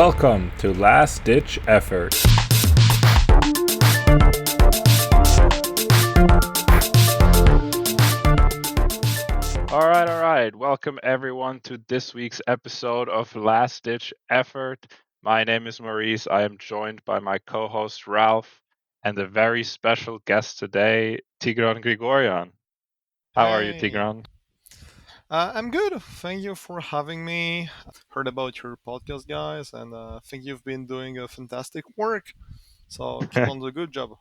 Welcome to Last Ditch Effort. All right. Welcome everyone to this week's episode of Last Ditch Effort. My name is Maurice. I am joined by my co-host Ralph and a very special guest today, Tigran Grigorian. How are you, Hey, Tigran? I'm good. Thank you for having me. Heard about your podcast, guys, and think you've been doing a fantastic work. So keep on the good job.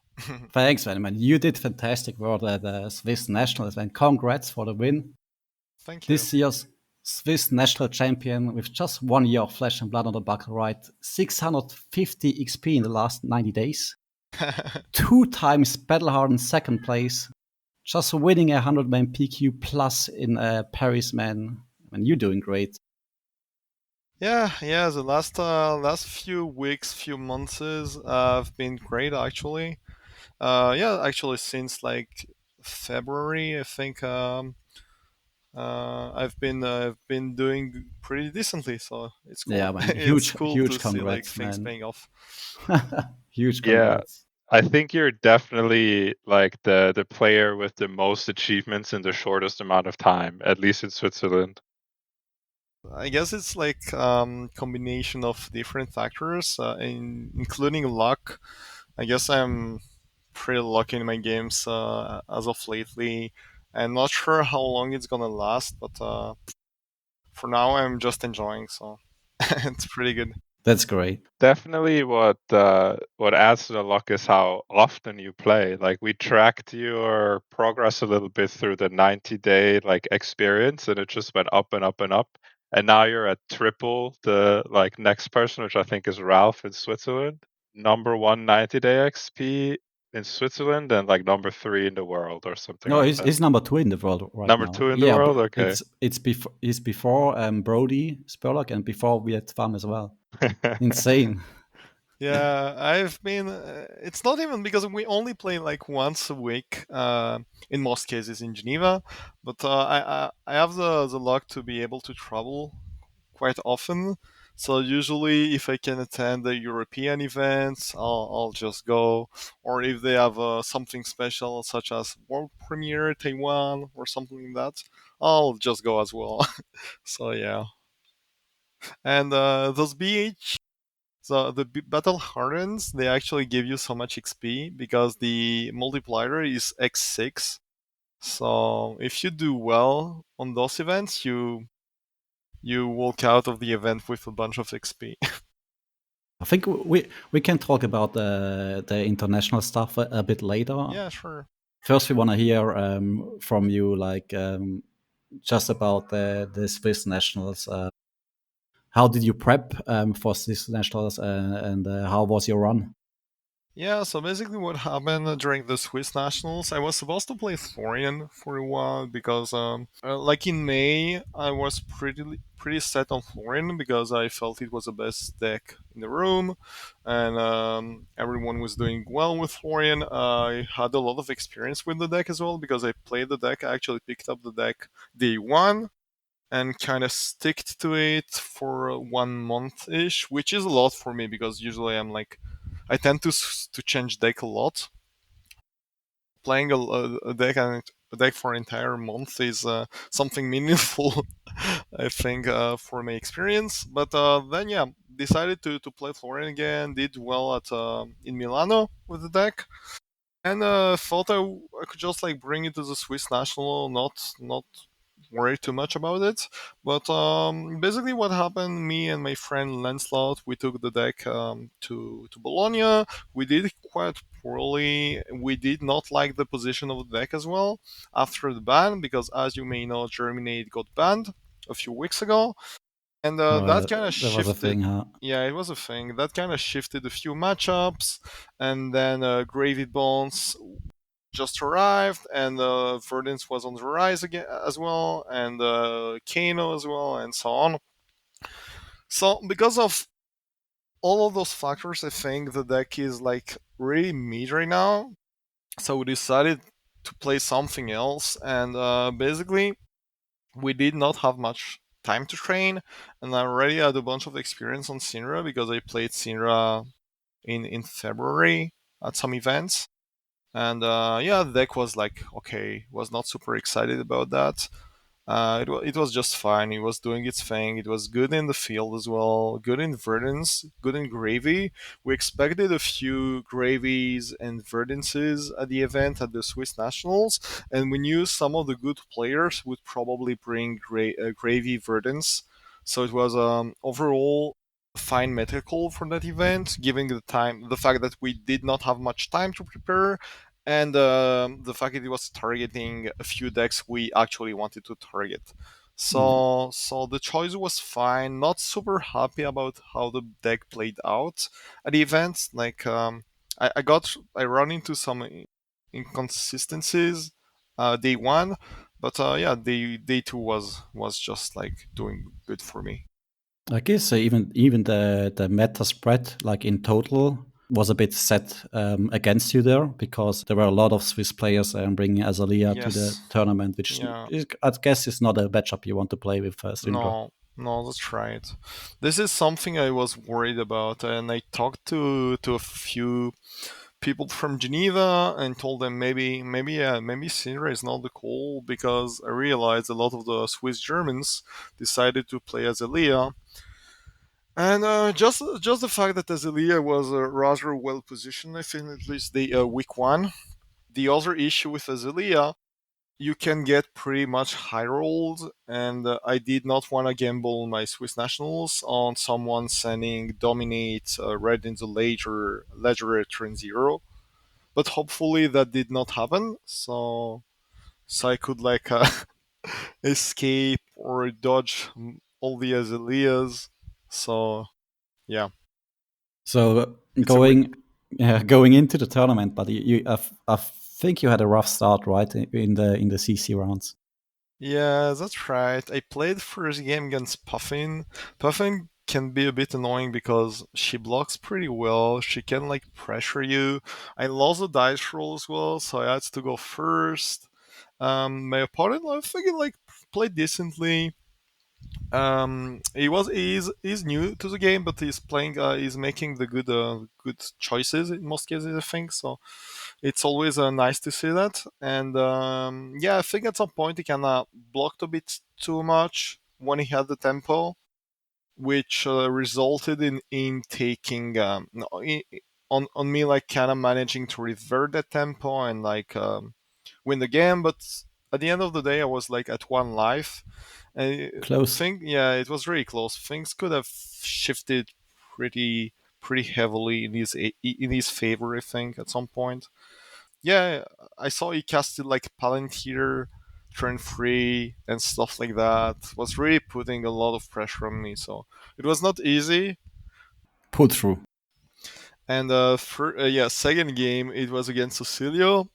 Thanks, man. You did fantastic work at the Swiss Nationals, and congrats for the win. Thank you. This year's Swiss national champion with just 1 year of flesh and blood on the buckle, right? 650 XP in the last 90 days. 2 times battle hardened second place. Just winning a 100-man PQ plus in Paris, man. And you're doing great. yeah. The last few weeks, few months have been great actually. Actually since like February, I think. I've been doing pretty decently, so it's cool. Yeah, man. It's Huge, cool huge to see like congrats, things man. paying off. Huge Yeah, congrats. I think you're definitely like the player with the most achievements in the shortest amount of time, at least in Switzerland. I guess it's like combination of different factors, including luck. I guess I'm pretty lucky in my games as of lately. I'm not sure how long it's gonna last, but for now I'm just enjoying. So it's pretty good. That's great. Definitely what adds to the luck is how often you play. Like we tracked your progress a little bit through the 90-day like experience and it just went up and up and up. And now you're at triple the like next person, which I think is Ralph in Switzerland. Number one 90-day XP in Switzerland and like number three in the world or something No, like he's, that. he's number 2 in the world right Number now. two in the Yeah, world? but Okay. it's before Brody Spurlock and before we had Farm as well. Insane. Yeah, I've been. It's not even because we only play like once a week. In most cases in Geneva, but I have the luck to be able to travel quite often. So usually, if I can attend the European events, I'll just go. Or if they have something special, such as World Premiere Taiwan or something like that, I'll just go as well. So yeah, and those BH, so the battle hardens, they actually give you so much XP because the multiplier is x6. So if you do well on those events, you walk out of the event with a bunch of XP. I think we can talk about the international stuff a bit later. Yeah, sure. First, we want to hear from you, like just about the Swiss nationals. How did you prep for Swiss nationals, and how was your run? Yeah, so basically what happened during the Swiss Nationals, I was supposed to play Florian for a while because, like in May, I was pretty set on Florian because I felt it was the best deck in the room, and everyone was doing well with Florian. I had a lot of experience with the deck as well because I played the deck. I actually picked up the deck day one and kind of sticked to it for 1 month ish, which is a lot for me because usually I tend to change deck a lot. Playing a deck and a deck for an entire month is something meaningful, I think, for my experience. But then yeah, decided to play Florian again. Did well at in Milano with the deck, and thought I could just like bring it to the Swiss national, not worry too much about it. But basically, what happened? Me and my friend Lancelot, we took the deck to Bologna. We did quite poorly. We did not like the position of the deck as well after the ban, because as you may know, Germinate got banned a few weeks ago, and that kind of That was a shifted. thing, huh? Yeah, it was a thing that kind of shifted a few matchups, and then Gravy Bones just arrived, and Verdance was on the rise again as well, and Kano as well, and so on. So because of all of those factors, I think the deck is like really mid right now. So we decided to play something else, and basically we did not have much time to train, and I already had a bunch of experience on Sinra because I played Sinra in February at some events. And yeah, the deck was like okay, was not super excited about that. It was just fine. It was doing its thing. It was good in the field as well. Good in verdance. Good in gravy. We expected a few gravies and verdances at the event at the Swiss Nationals, and we knew some of the good players would probably bring gravy verdance. So it was overall fine metrical for that event, given the fact that we did not have much time to prepare, and the fact that it was targeting a few decks we actually wanted to target. So the choice was fine. Not super happy about how the deck played out at the event. Like I run into some inconsistencies day one, but yeah, day two was just like doing good for me. I guess even the meta spread, like in total, was a bit set against you there because there were a lot of Swiss players bringing Azalea to the Yes. tournament, which Yeah. I guess is not a matchup you want to play with Syndra. No, no, that's right. This is something I was worried about, and I talked to a few people from Geneva and told them maybe Sinra is not the call because I realized a lot of the Swiss Germans decided to play Azalea, and just the fact that Azalea was rather well positioned, I think at least the week one. The other issue with Azalea, you can get pretty much high rolled, and I did not want to gamble my Swiss nationals on someone sending dominate red in the ledger at turn zero. But hopefully that did not happen, so I could like escape or dodge all the Azaleas. So yeah, So it's a win. going into the tournament, but I think you had a rough start, right, in the CC rounds. Yeah, that's right. I played first game against Puffin. Puffin can be a bit annoying because she blocks pretty well. She can like pressure you. I lost the dice roll as well, so I had to go first. My opponent, I think, like played decently. He's new to the game, but he's playing. He's making the good choices in most cases. I think so. It's always nice to see that. And yeah, I think at some point he kind of blocked a bit too much when he had the tempo, which resulted in taking no, on me like kind of managing to revert that tempo and like win the game. But at the end of the day, I was like at one life. I Close. think yeah, it was really close. Things could have shifted pretty heavily in his favor. I think at some point. Yeah, I saw he casted like Palantir, turn free, and stuff like that. Was really putting a lot of pressure on me. So it was not easy. Pull through. And yeah, second game it was against Cecilio.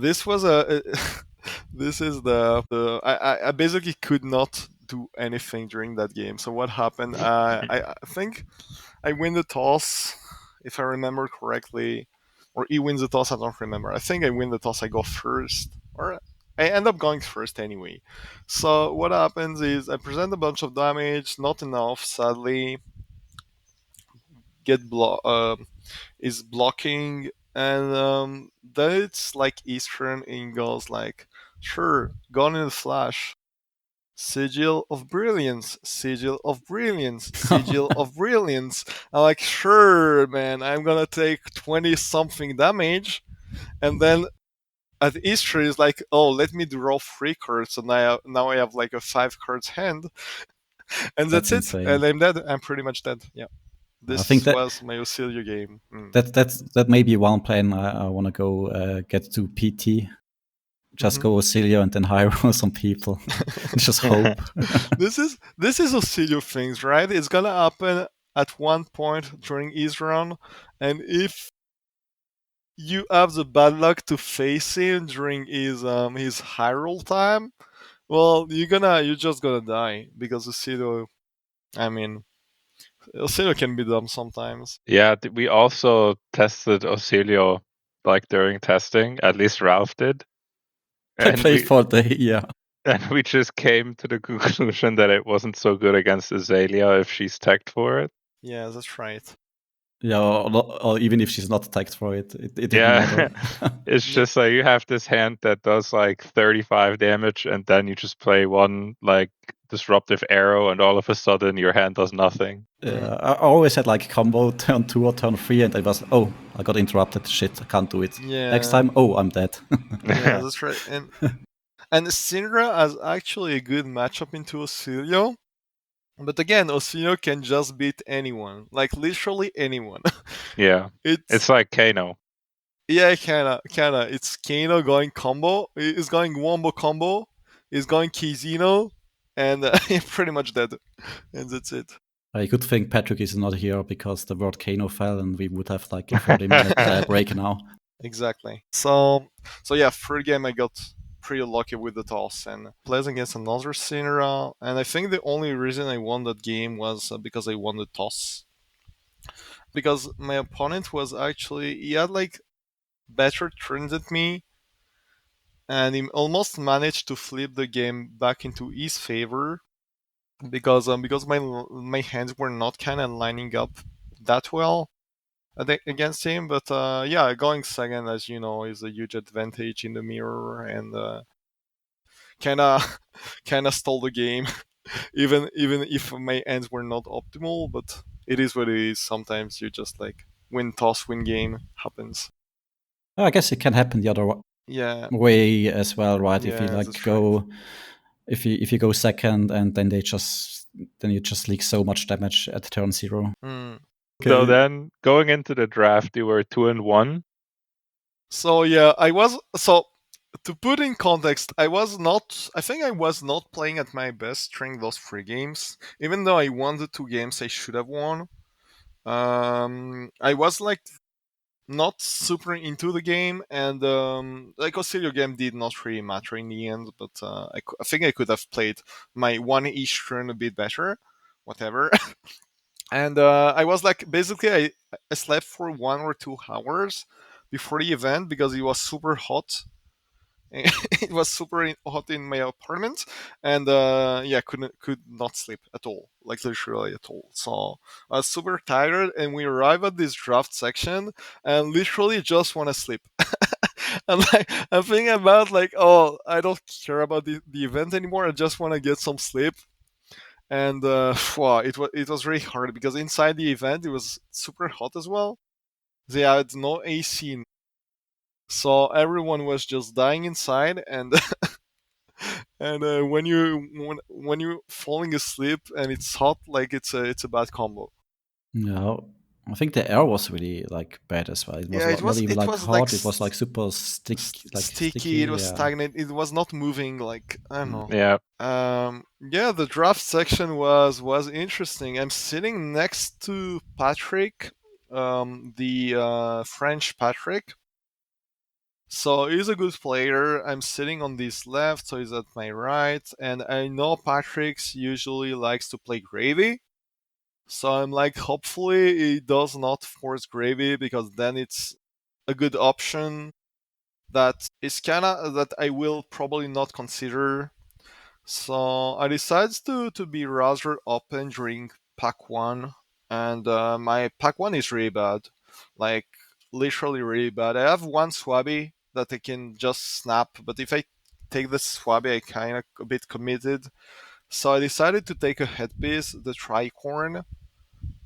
This was a this is the I basically could not do anything during that game. So what happened? I think I win the toss, if I remember correctly, or he wins the toss. I don't remember. I think I win the toss. I go first, or I end up going first anyway. So what happens is I present a bunch of damage, not enough, sadly. Is blocking, and then it's like Eastern and goes like, sure, gone in a flash. Sigil of Brilliance, Sigil of Brilliance, Sigil of Brilliance. I'm like, sure, man, I'm gonna take 20 something damage. And then at Easter, is like, oh, let me draw 3 cards. And now I have like a 5 cards hand. And That's that's it. And insane. I'm dead. I'm pretty much dead. Yeah. I think This was my Osilia game. that may be one plan. I want to go get to PT. Just Mm-hmm. go Auxilia and then hire some people. Just hope. This is Osilia things, right? It's gonna happen at one point during his run, and if you have the bad luck to face him during his high roll time, well, you're just gonna die because Osilia. I mean, Osilia can be dumb sometimes. Yeah, we also tested Ocelio like during testing. At least Ralph did, I and played for the yeah. And we just came to the conclusion that it wasn't so good against Azalea if she's tagged for it. Yeah, that's right. Yeah, or even if she's not tagged for it, it didn't Yeah. matter. It's Yeah, just like you have this hand that does like 35 damage, and then you just play one like disruptive arrow, and all of a sudden your hand does nothing. Yeah, I always had like combo turn 2 or turn 3, and I was, oh, I got interrupted. Shit, I can't do it. Next yeah, time, oh, I'm dead. yeah, that's right. And Syndra is actually a good matchup into Ocilio. But again, Ocilio can just beat anyone, like literally anyone. Yeah. It's It's like Kano. yeah, kinda. It's Kano going combo. It's going wombo combo. It's going Kizino, and pretty much dead. And that's it. I could think Patrick is not here because the word Kano fell, and we would have like a 30-minute break now. Exactly. So yeah, third game I got pretty lucky with the toss and plays against another Sinera, and I think the only reason I won that game was because I won the toss. Because my opponent was actually he had like better turns at me, and he almost managed to flip the game back into his favor because my hands were not kind of lining up that well against him. But yeah, going second, as you know, is a huge advantage in the mirror, and kind of kind of stole the game, even if my ends were not optimal. But it is what it is. Sometimes you just like win toss, win game happens. I guess it can happen the other Yeah, way as well, right? If you yeah, like that's right. go, if you go second, and then then you just leak so much damage at turn 0. Mm. So Okay. then going into the draft, you were 2-1. So yeah, I was so to put in context, I was not. I think I was not playing at my best during those three games. Even though I won the two games I should have won, I was like not super into the game, and like Australia game did not really matter in the end. But I think I could have played my one each turn a bit better, whatever. And I was like, basically, I slept for 1 or 2 hours before the event because it was super hot. It was super hot in my apartment, and yeah, could not sleep at all, like literally at all. So I was super tired, and we arrive at this draft section, and literally just want to sleep. I'm like, I'm thinking about like, oh, I don't care about the event anymore. I just want to get some sleep. And wow, it was really hard because inside the event it was super hot as well. They had no AC, so everyone was just dying inside, and and when you falling asleep and it's hot, like it's a bad combo. No, I think the air was really like bad as well. It was Yeah, it not was even it like was like hot. It was like super sticky. It sticky. was Yeah. stagnant. It was not moving. Like I don't know. Yeah. Yeah, the draft section was interesting. I'm sitting next to Patrick, the French Patrick. So he's a good player. I'm sitting on this left, so he's at my right, and I know Patrick's usually likes to play Gravy. So I'm like, hopefully he does not force Gravy because then it's a good option that is kinda that I will probably not consider. So I decided to be rather open during pack one, and my pack one is really bad, like literally really bad. I have one swabby that I can just snap, but if I take the swabby, I kind of a bit committed. So I decided to take a headpiece, the tricorn,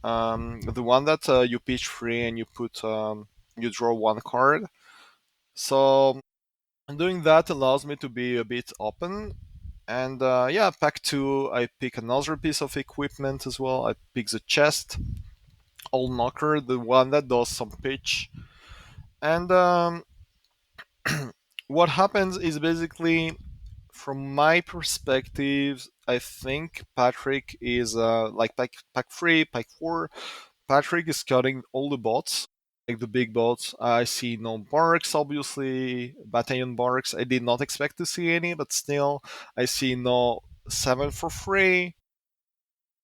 the one that you pitch free and you draw one card. So doing that allows me to be a bit open. And yeah, pack two, I pick another piece of equipment as well. I pick the chest, all knocker, the one that does some pitch. And what happens is basically, from my perspective, I think Patrick is like pack three, pack four. Patrick is cutting all the bots, like the big bots. I see no barks, obviously, battalion barks. I did not expect to see any, but still, I see no 7 for free.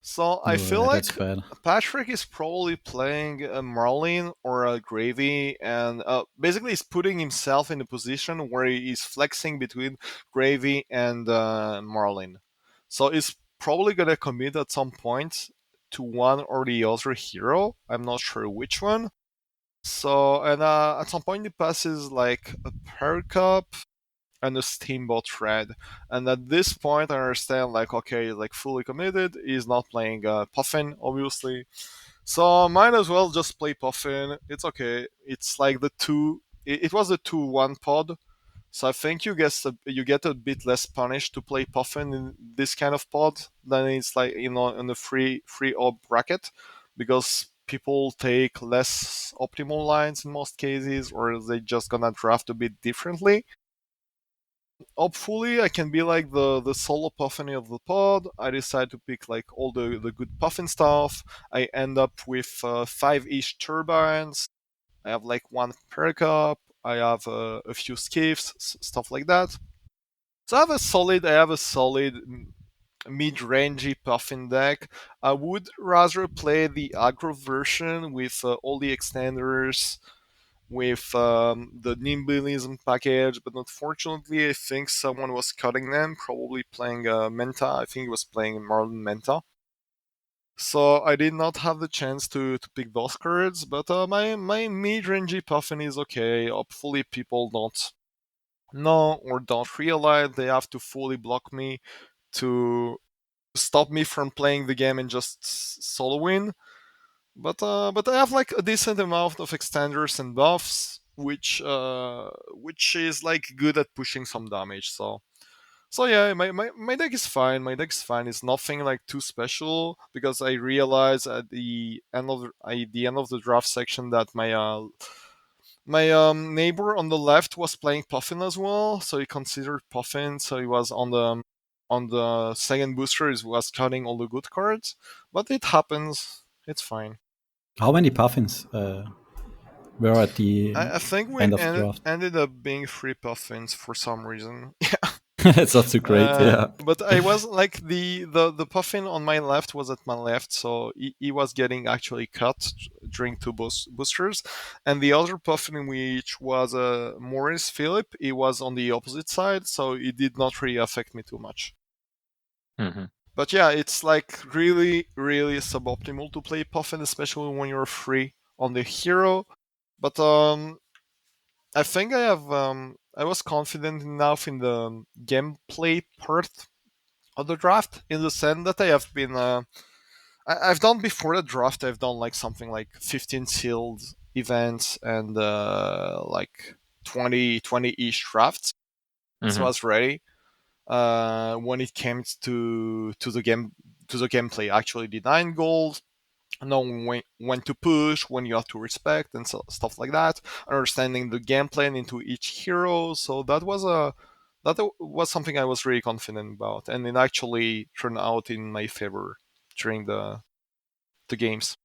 So I Oh, feel that's like bad. Patrick is probably playing a Marlin or a Gravy, and basically he's putting himself in a position where he is flexing between Gravy and Marlin. So he's probably gonna commit at some point to one or the other hero. I'm not sure which one. So and at some point he passes like a Pear Cup and a Steamboat Thread. And at this point, I understand like okay, like fully committed. He's not playing Puffin, obviously. So might as well just play Puffin. It's okay. It's like the two. It was a 2-1 pod. So I think you get a bit less punished to play Puffin in this kind of pod than it's like in the free op bracket, because people take less optimal lines in most cases, or they just gonna draft a bit differently. Hopefully I can be like the solo puffin of the pod. I decide to pick like all the good puffin stuff. I end up with 5-ish turbines. I have like one pericup. I have a few skiffs, stuff like that. So I have a solid mid-rangey puffin deck. I would rather play the aggro version with all the extenders, with the Nimbalism package, but unfortunately, I think someone was cutting them, probably playing Menta. I think he was playing Marlin Menta. So I did not have the chance to pick those cards, but my mid-rangey Puffin is okay. Hopefully, people don't know or don't realize they have to fully block me to stop me from playing the game and just solo win. But I have like a decent amount of extenders and buffs, which is like good at pushing some damage. So yeah, my deck is fine. My deck is fine. It's nothing like too special, because I realized at the end of the draft section that my neighbor on the left was playing Puffin as well, so he considered Puffin. So he was on the second booster. He was cutting all the good cards, but it happens. It's fine. How many puffins were at the I think we end of the draft? ended up being three puffins for some reason. It's not too great, yeah. But I was like the puffin on my left was at my left, so he was getting actually cut during two boosters, and the other puffin, which was Maurice Philip, he was on the opposite side, so it did not really affect me too much. Hmm. But yeah, it's like really suboptimal to play puffin, especially when you're free on the hero. But I think I was confident enough in the gameplay part of the draft, in the sense that I have been I've done before the draft. I've done like something like 15 sealed events and like 20-ish drafts. So I Hmm. was ready. When it came to the gameplay, actually the 9 gold, knowing when to push, when you have to respect, and stuff like that. Understanding the game plan into each hero. So that was something I was really confident about, and it actually turned out in my favor during the games.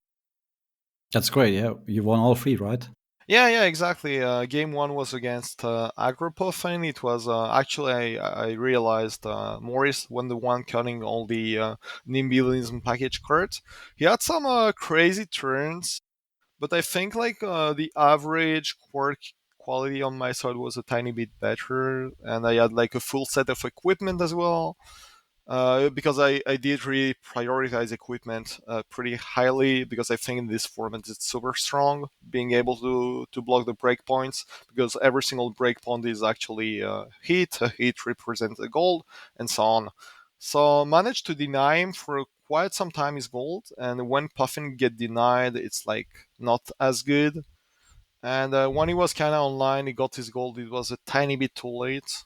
That's great, yeah. You won all three, right? Yeah, exactly. Game one was against Agropofane. It was actually I realized Morris when the one cutting all the Nimbilism package cards. He had some crazy turns, but I think like the average quirk quality on my side was a tiny bit better, and I had like a full set of equipment as well. Because I did really prioritize equipment pretty highly, because I think in this format it's super strong, being able to block the breakpoints, because every single breakpoint is actually a hit represents a gold, and so on. So managed to deny him for quite some time his gold, and when Puffin get denied, it's like not as good. And when he was kind of online, he got his gold. It was a tiny bit too late.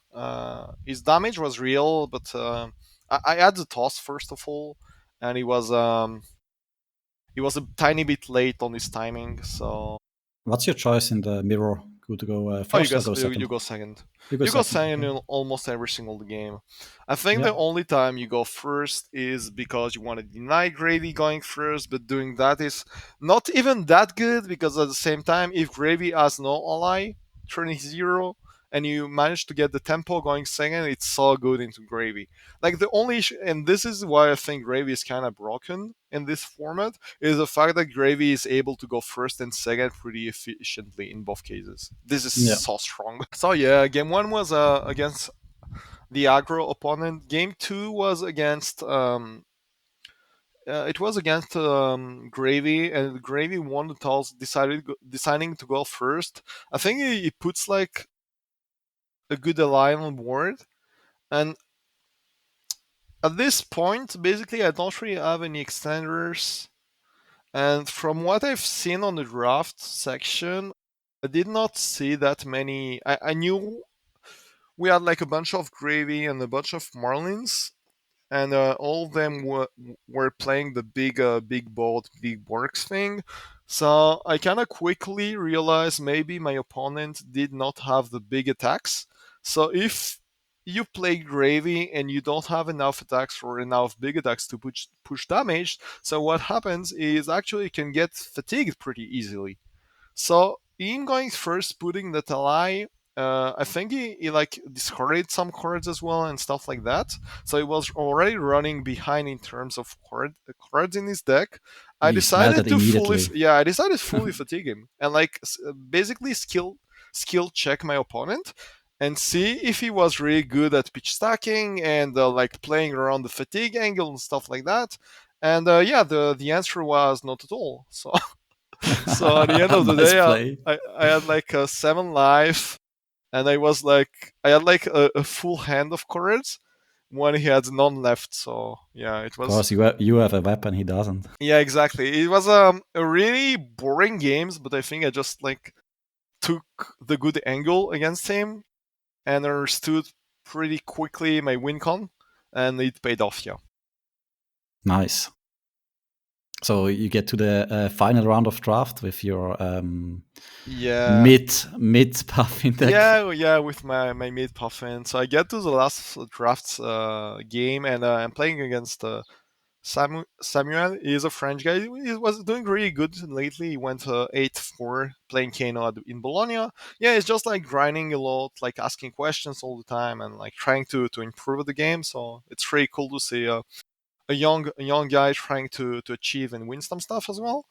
His damage was real, but I had the toss first of all, and he was a tiny bit late on his timing. So What's your choice in the mirror? Good to go oh, you first or guys, go you second? go second. You go You go second, second okay. in almost every single game. I think Yeah. the only time you go first is because you want to deny Gravy going first, but doing that is not even that good, because at the same time, if Gravy has no ally, turn is zero, and you manage to get the tempo going second, it's so good into Gravy. Like the only issue, and this is why I think Gravy is kind of broken in this format, is the fact that Gravy is able to go first and second pretty efficiently in both cases. This is Yeah. so strong. So yeah, game one was against the aggro opponent. Game two was against it was against Gravy, and Gravy won the toss, deciding to go first. I think he puts like a good ally on board, and at this point, basically, I don't really have any extenders. And from what I've seen on the draft section, I did not see that many. I knew we had like a bunch of Gravy and a bunch of Marlins, and all of them were playing the big board, big works thing. So I kind of quickly realized maybe my opponent did not have the big attacks. So if you play Gravy and you don't have enough attacks or enough big attacks to push damage, so what happens is actually you can get fatigued pretty easily. So him going first, putting that ally, I think he like discarded some cards as well and stuff like that. So he was already running behind in terms of cards in his deck. I You smelled decided it to immediately. I decided fully fatigue him and like basically skill check my opponent and see if he was really good at pitch stacking and like playing around the fatigue angle and stuff like that. And yeah, the answer was not at all. So so at the end of the Nice day, play. I had like a 7 life, and I had like a full hand of cards when he had none left. So yeah, it Of was course, you have a weapon, he doesn't. yeah exactly. It was a really boring games, but I think I just like took the good angle against him and understood pretty quickly my win con, and it paid off. Yeah. Nice. So you get to the final round of draft with your Yeah. mid puffin deck. Yeah, with my mid puffin. So I get to the last drafts game, and I'm playing against Samuel. He's a French guy. He was doing really good lately. He went 8-4 playing Kano in Bologna. Yeah, it's just like grinding a lot, like asking questions all the time, and like trying to improve the game. So it's really cool to see a young guy trying to achieve and win some stuff as well.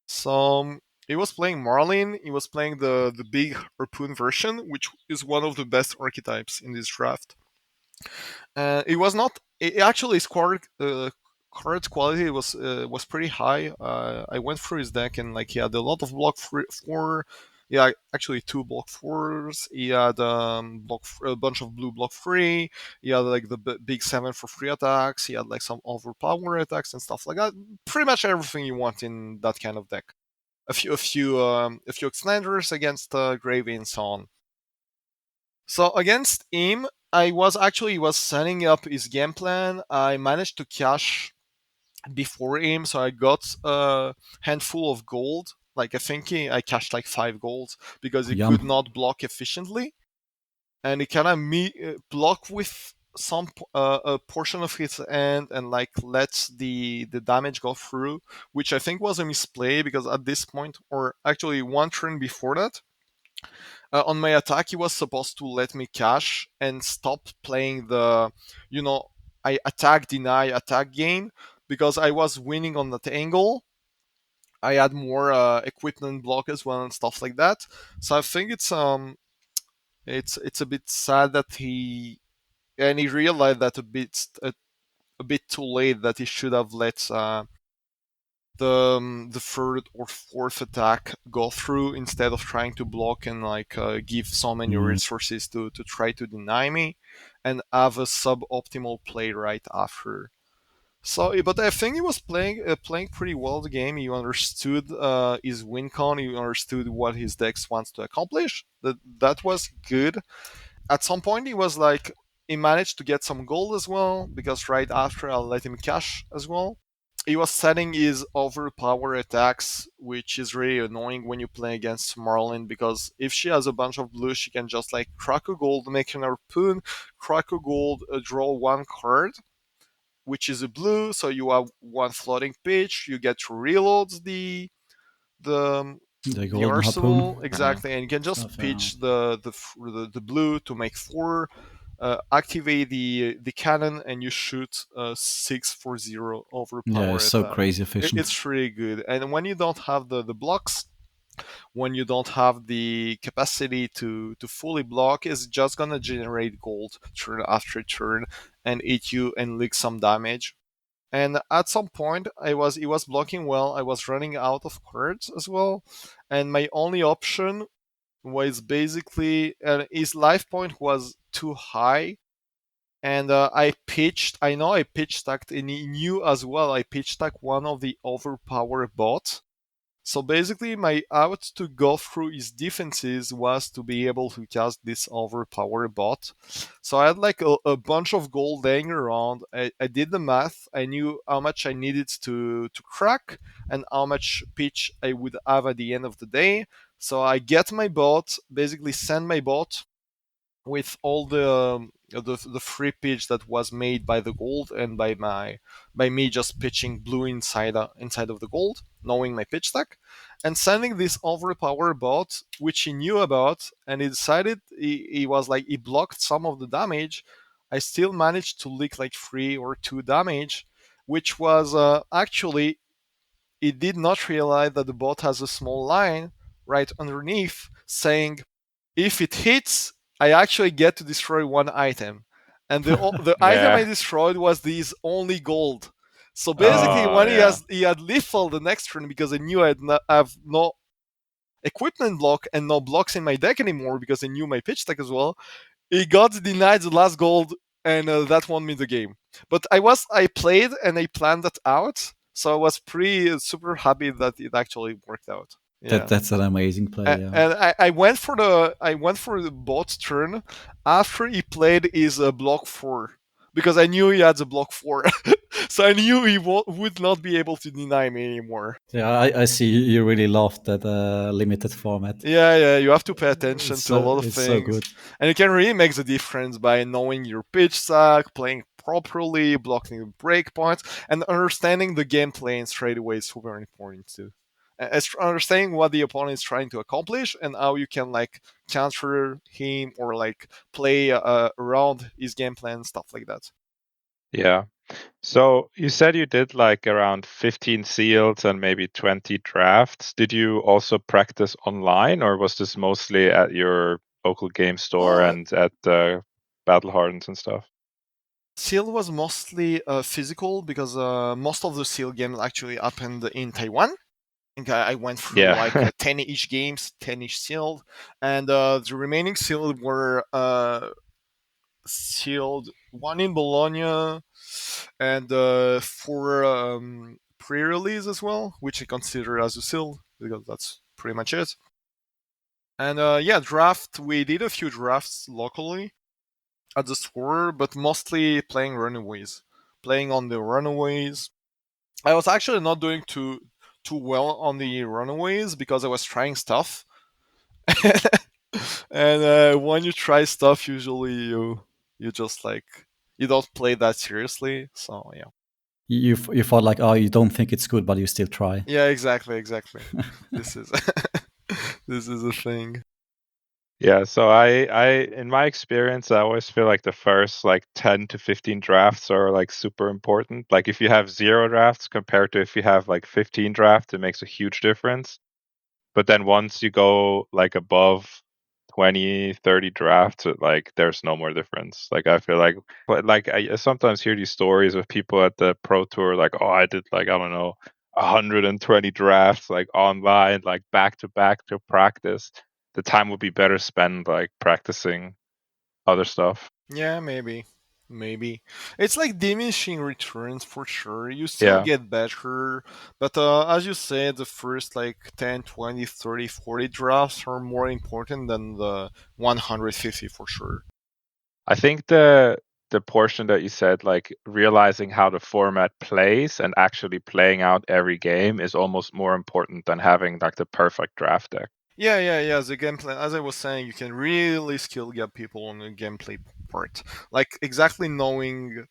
So he was playing Marlin. He was playing the big harpoon version, which is one of the best archetypes in this draft. It was not. It actually scored. Card quality was pretty high. I went through his deck and like he had a lot of four. Yeah, actually two block fours. He had a bunch of blue block three. He had like the big seven for free attacks. He had like some overpower attacks and stuff like that. Pretty much everything you want in that kind of deck. A few extenders against Gravy and so on. So against him, he was setting up his game plan. I managed to cash before him, so I got a handful of gold. Like I think I cashed like 5 gold because he could Yum. not block efficiently, and he kind of block with a portion of his end and like lets the damage go through, which I think was a misplay because at this point, or actually one turn before that, on my attack, he was supposed to let me cash and stop playing you know, I attack, deny, attack game because I was winning on that angle. I had more equipment block as well and stuff like that. So I think it's a bit sad that he realized that a bit too late that he should have let the third or fourth attack go through instead of trying to block and like give so many Mm. resources to try to deny me and have a suboptimal play right after. So, but I think he was playing pretty well the game. He understood his win con. He understood what his decks wants to accomplish. That was good. At some point, he managed to get some gold as well because right after I'll let him cash as well. He was setting his overpower attacks, which is really annoying when you play against Marlin because if she has a bunch of blue, she can just like crack a gold, make an harpoon, crack a gold, draw one card, which is a blue. So you have one floating pitch. You get to reload the The the golden arsenal harpoon exactly, and you can just stuff. pitch the blue to make four, activate the cannon, and you shoot 6 for 0 Yeah, overpower it's so attack. crazy efficient. It's really good. And when you don't have the blocks, when you don't have the capacity to fully block, it's just gonna generate gold turn after turn and hit you and leak some damage. And at some point, it was blocking well. I was running out of cards as well, and my only option was basically his life point was too high, and I pitched. I know I pitch stacked, and he knew as well. I pitch stacked one of the overpowered bots, so basically, my out to go through his defenses was to be able to cast this overpowered bot. So I had like a bunch of gold laying around. I did the math. I knew how much I needed to crack and how much pitch I would have at the end of the day. So I get my bot, basically send my bot with all the free pitch that was made by the gold and by me just pitching blue inside of the gold, knowing my pitch stack, and sending this overpowered bot, which he knew about, and he decided he was like he blocked some of the damage. I still managed to leak like 3 or 2 damage, which was actually he did not realize that the bot has a small line right underneath saying if it hits, I actually get to destroy one item, and the item I Yeah. destroyed was these only gold. So basically, Oh when yeah. he had lethal the next turn because I knew have no equipment block and no blocks in my deck anymore because I knew my pitch deck as well. He got denied the last gold, and that won me the game. But I played and I planned that out, so I was pretty super happy that it actually worked out. Yeah. That's an amazing play. Yeah. And I went for the bot turn after he played his block 4 because I knew he had the block 4, so I knew he would not be able to deny me anymore. Yeah, I see you really love that limited format. Yeah, you have to pay attention to a lot of It's so things, good. and it can really make the difference by knowing your pitch stack, playing properly, blocking the breakpoints, and understanding the gameplay in straight away is super important too. Understanding what the opponent is trying to accomplish and how you can like counter him or like play around his game plan, stuff like that. Yeah. So you said you did like around 15 seals and maybe 20 drafts. Did you also practice online, or was this mostly at your local game store Uh, and at the battle hardens and stuff? Seal was mostly physical because most of the Seal games actually happened in Taiwan. Think I went through like Yeah. 10 each games, 10 each sealed, and the remaining sealed were sealed one in Bologna and 4 pre-release as well, which I consider as a seal because that's pretty much it. And yeah, draft. We did a few drafts locally at the store, but mostly playing runaways, playing on the runaways. I was actually not doing too well on the runaways because I was trying stuff. And when you try stuff, usually you just like you don't play that seriously. So yeah, You thought like, oh, you don't think it's good, but you still try. yeah, exactly. This is this is a thing. Yeah, so I in my experience, I always feel like the first like 10 to 15 drafts are like super important. Like if you have 0 drafts compared to if you have like 15 drafts, it makes a huge difference. But then once you go like above 20, 30 drafts, like there's no more difference. Like I feel like, but like I sometimes hear these stories of people at the pro tour, like, oh, I did like, I don't know, 120 drafts like online, like back to back to practice. The time would be better spent like practicing other stuff. Yeah, maybe it's like diminishing returns for sure. You still Yeah. get better, but as you said, the first like 10, 20, 30, 40 drafts are more important than the 150 for sure. I think the portion that you said, like realizing how the format plays and actually playing out every game is almost more important than having like the perfect draft deck. Yeah. The gameplay, as I was saying, you can really skill get people on the gameplay part. Like exactly knowing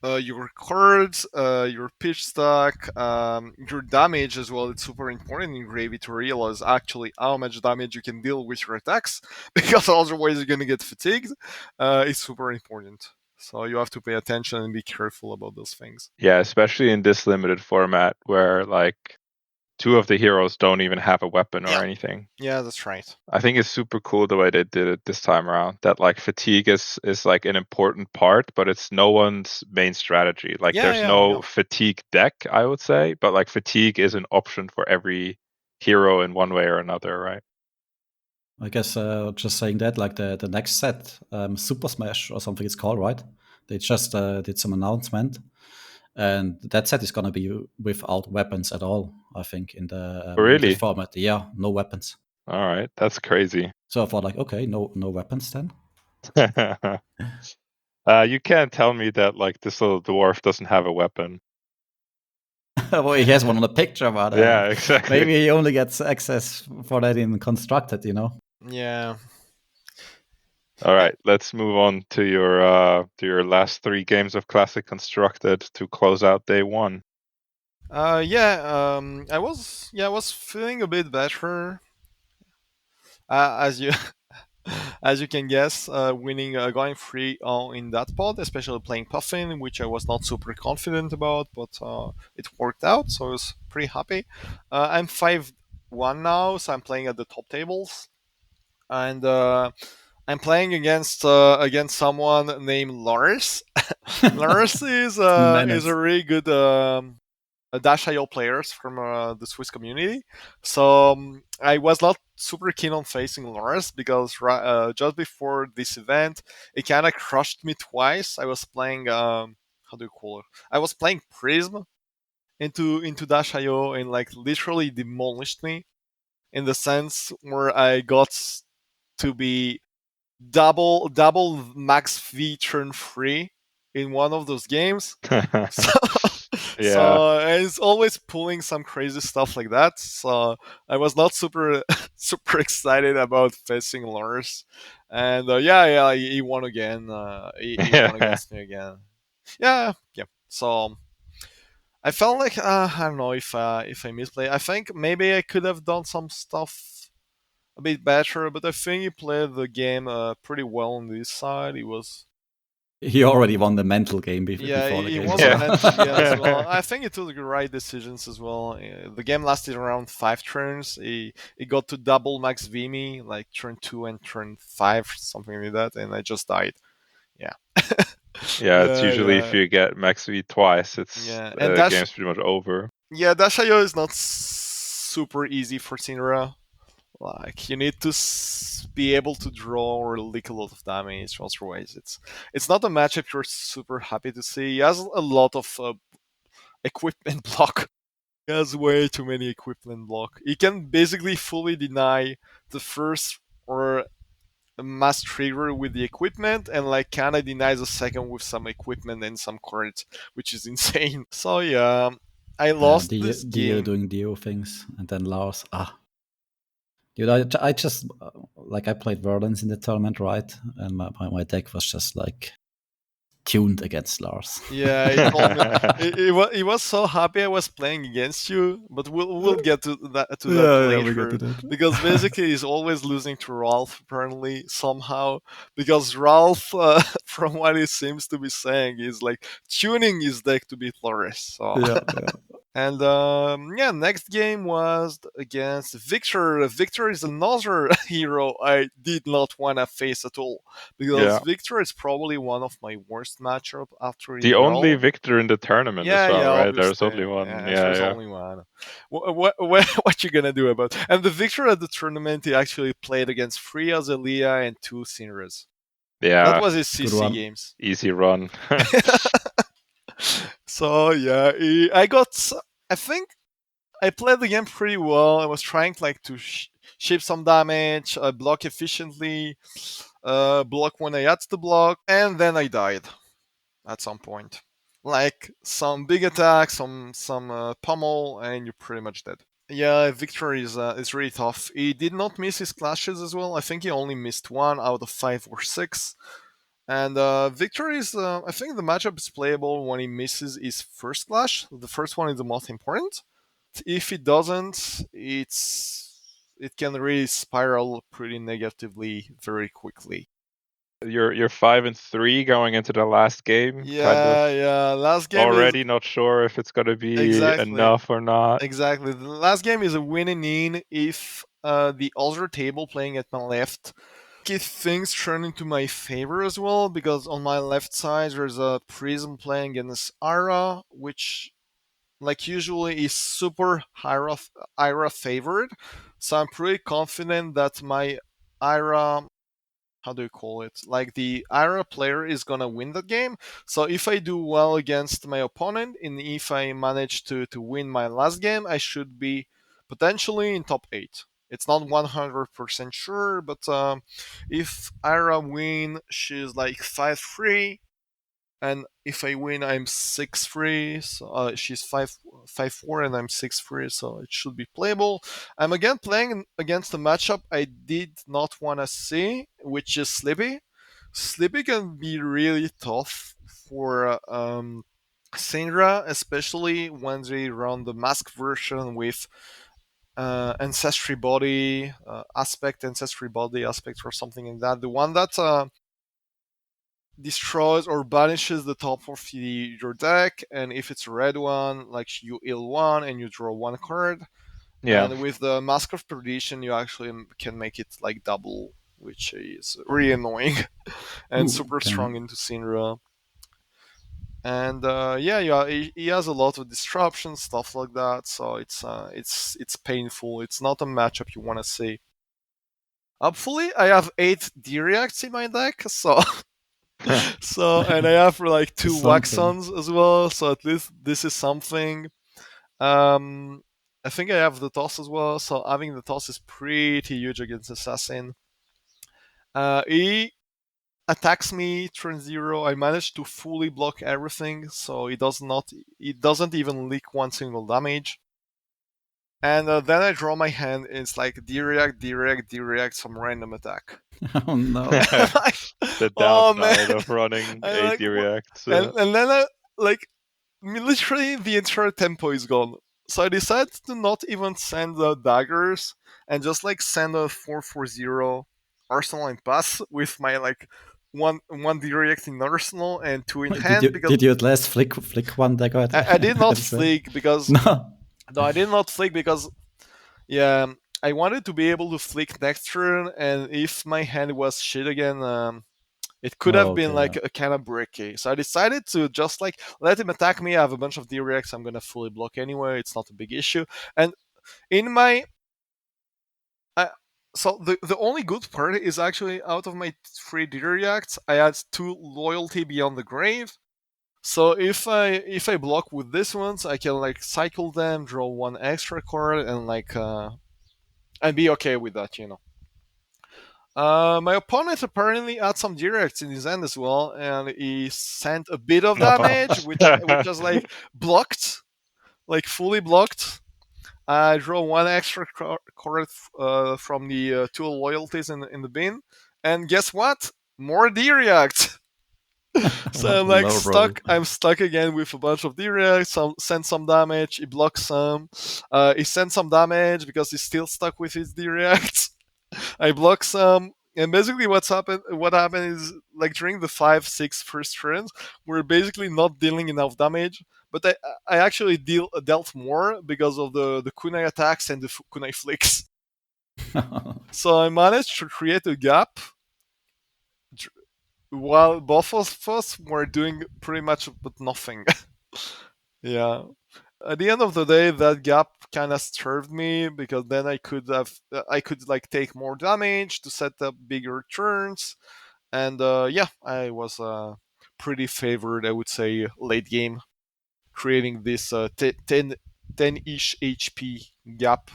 your cards, your pitch stack, your damage as well. It's super important in Gravy to realize actually how much damage you can deal with your attacks, because otherwise you're gonna get fatigued. It's super important. So you have to pay attention and be careful about those things. Yeah, especially in this limited format where like two of the heroes don't even have a weapon or Yeah, anything. yeah, that's right. I think it's super cool the way they did it this time around. That like fatigue is like an important part, but it's no one's main strategy. Like Yeah, there's yeah, no yeah. fatigue deck, I would say, but like fatigue is an option for every hero in one way or another, right? I guess just saying that, like the next set, Super Smash or something it's called, right? They just did some announcement, and that set is gonna be without weapons at all. I think in the Oh, limited really? format, yeah, no weapons. All right, that's crazy. So I thought, like, okay, no weapons then. You can't tell me that like this little dwarf doesn't have a weapon. Well, he has one on the picture, but Yeah, exactly. maybe he only gets access for that in constructed, you know. Yeah. All right, let's move on to your last three games of Classic Constructed to close out day one. I was feeling a bit better. As you as you can guess, winning going free in that pod, especially playing Puffin, which I was not super confident about, but it worked out, so I was pretty happy. I'm 5-1 now, so I'm playing at the top tables, and I'm playing against someone named Lars. Lars is Menace. a really good Dash.io players from the Swiss community. So I was not super keen on facing Lars because just before this event, it kind of crushed me twice. I was playing how do you call it? I was playing Prism into Dash.io and like literally demolished me in the sense where I got to be double max V turn free in one of those games. So, Yeah. so it's always pulling some crazy stuff like that. So I was not super super excited about facing Lars, and yeah, he won again. He won against me again. Yeah, yeah. So I felt like I don't know if I misplay. I think maybe I could have done some stuff a bit better, but I think he played the game pretty well on this side. He was He already won the mental game Yeah, before the he game, won the so mental game as well. Yeah. I think he took the right decisions as well. The game lasted around 5 turns. He got to double max Vimy, like turn 2 and turn 5, something like that, and I just died. Yeah. Yeah, it's Yeah, usually if yeah. you get max V twice, it's Yeah. And the game's pretty much over. Dash.io is not super easy for Sinra. Like you need to be able to draw or leak a lot of damage. Otherwise, it's not a matchup you're super happy to see. He has a lot of equipment block. He has way too many equipment block. He can basically fully deny the first or mass trigger with the equipment and like kinda denies the second with some equipment and some cards, which is insane. So yeah, I lost this Dio game. doing Dio things, and then Lars. Dude, I just like I played Verdance in the tournament, right? And my deck was just like tuned against Lars. Yeah, he told me he was so happy I was playing against you, but we'll get to that Yeah, we get to later that. because basically he's always losing to Ralph apparently somehow because Ralph, from what he seems to be saying, is like tuning his deck to beat Loris. So Yeah, yeah. and yeah, next game was against Victor. Victor is another hero I did not want to face at all because Yeah. Victor is probably one of my worst matchup after The only Israel. victor in the tournament as Yeah, well, yeah, right? There's obviously. only one. Yeah, Yeah, there's yeah. only one. What you gonna do about? And the victor at the tournament, he actually played against three Azalea and two Sinras. That Yeah. was his Good CC one. games. Easy run. So yeah, I got. I think I played the game pretty well. I was trying like to ship some damage, block efficiently, block when I had to block, and then I died at some point. Like some big attack, some pummel, and you're pretty much dead. Yeah, Victor is really tough. He did not miss his clashes as well. I think he only missed one out of 5 or 6. And Victor is, I think the matchup is playable when he misses his first clash. The first one is the most important. If it doesn't, it can really spiral pretty negatively very quickly. You're 5-3 going into the last game, kind of Yeah. Last game is already not sure if it's gonna be exactly, enough or not. exactly. The last game is a winning in if the other table playing at my left, if things turn into my favor as well, because on my left side there's a Prism playing against Ara, which like usually is super Ira favored. So I'm pretty confident that my Ira, how do you call it? Like the Ira player is gonna win that game. So if I do well against my opponent, and if I manage to win my last game, I should be potentially in top 8. It's not 100% sure, but if Ira win, she's like 5-3, and if I win, I'm 6-3. So she's 5-4, and I'm 6-3. So it should be playable. I'm again playing against a matchup I did not want to see, which is Slippy. Slippy can be really tough for Syndra, especially when they run the mask version with ancestry body aspect, or something like that. The one that destroys or banishes the top of your deck, and if it's a red one, like you heal one and you draw one card. Yeah. And with the Mask of Perdition, you actually can make it like double, which is really annoying and Ooh, super okay. strong into Syndra. And yeah, he has a lot of disruption stuff like that. So it's painful. It's not a matchup you want to see. Hopefully, I have 8 D-Reacts in my deck, so and I have like 2 Something. Waxons as well, so at least this is something. Um, I think I have the toss as well, so having the toss is pretty huge against Assassin. He attacks me turn 0. I managed to fully block everything, so it doesn't even leak one single damage. And then I draw my hand, and it's like D-React, D-React, D-React, some random attack. Oh no. Like, The oh man, downside of running I like, AD reacts. and then like literally the entire tempo is gone. So I decided to not even send the daggers and just like send a 440 arsenal and pass with my like one direct in arsenal and 2 in Wait, did hand, you because did you at least flick one dagger I did not at his way? flick because No. no, I did not flick because yeah, I wanted to be able to flick next turn, and if my hand was shit again, it could Oh, have been okay. like Yeah. a kind of bricky. So I decided to just like let him attack me. I have a bunch of D-Reacts I'm gonna fully block anyway. It's not a big issue. And in my uh, so the only good part is actually out of my 3 D-Reacts, I had 2 loyalty beyond the grave. So if I block with this ones, I can like cycle them, draw 1 extra card, and like and be okay with that. My opponent apparently had some directs in his end as well, and he sent a bit of damage, which was like blocked, like fully blocked. I draw 1 extra card from the 2 loyalties in the bin, and guess what? More D-react. So I'm like No, bro. stuck. I'm stuck again with a bunch of D-reacts. Send some damage. He blocks some. He sends some damage because he's still stuck with his D-reacts. I block some, and basically what happened is like during the 5-6 first turns, we're basically not dealing enough damage. But I actually dealt more because of the kunai attacks and the kunai flicks. So I managed to create a gap while both of us were doing pretty much but nothing. Yeah. At the end of the day, that gap kind of served me because then I could like take more damage to set up bigger turns, and yeah, I was pretty favored, I would say, late game, creating this 10-ish HP gap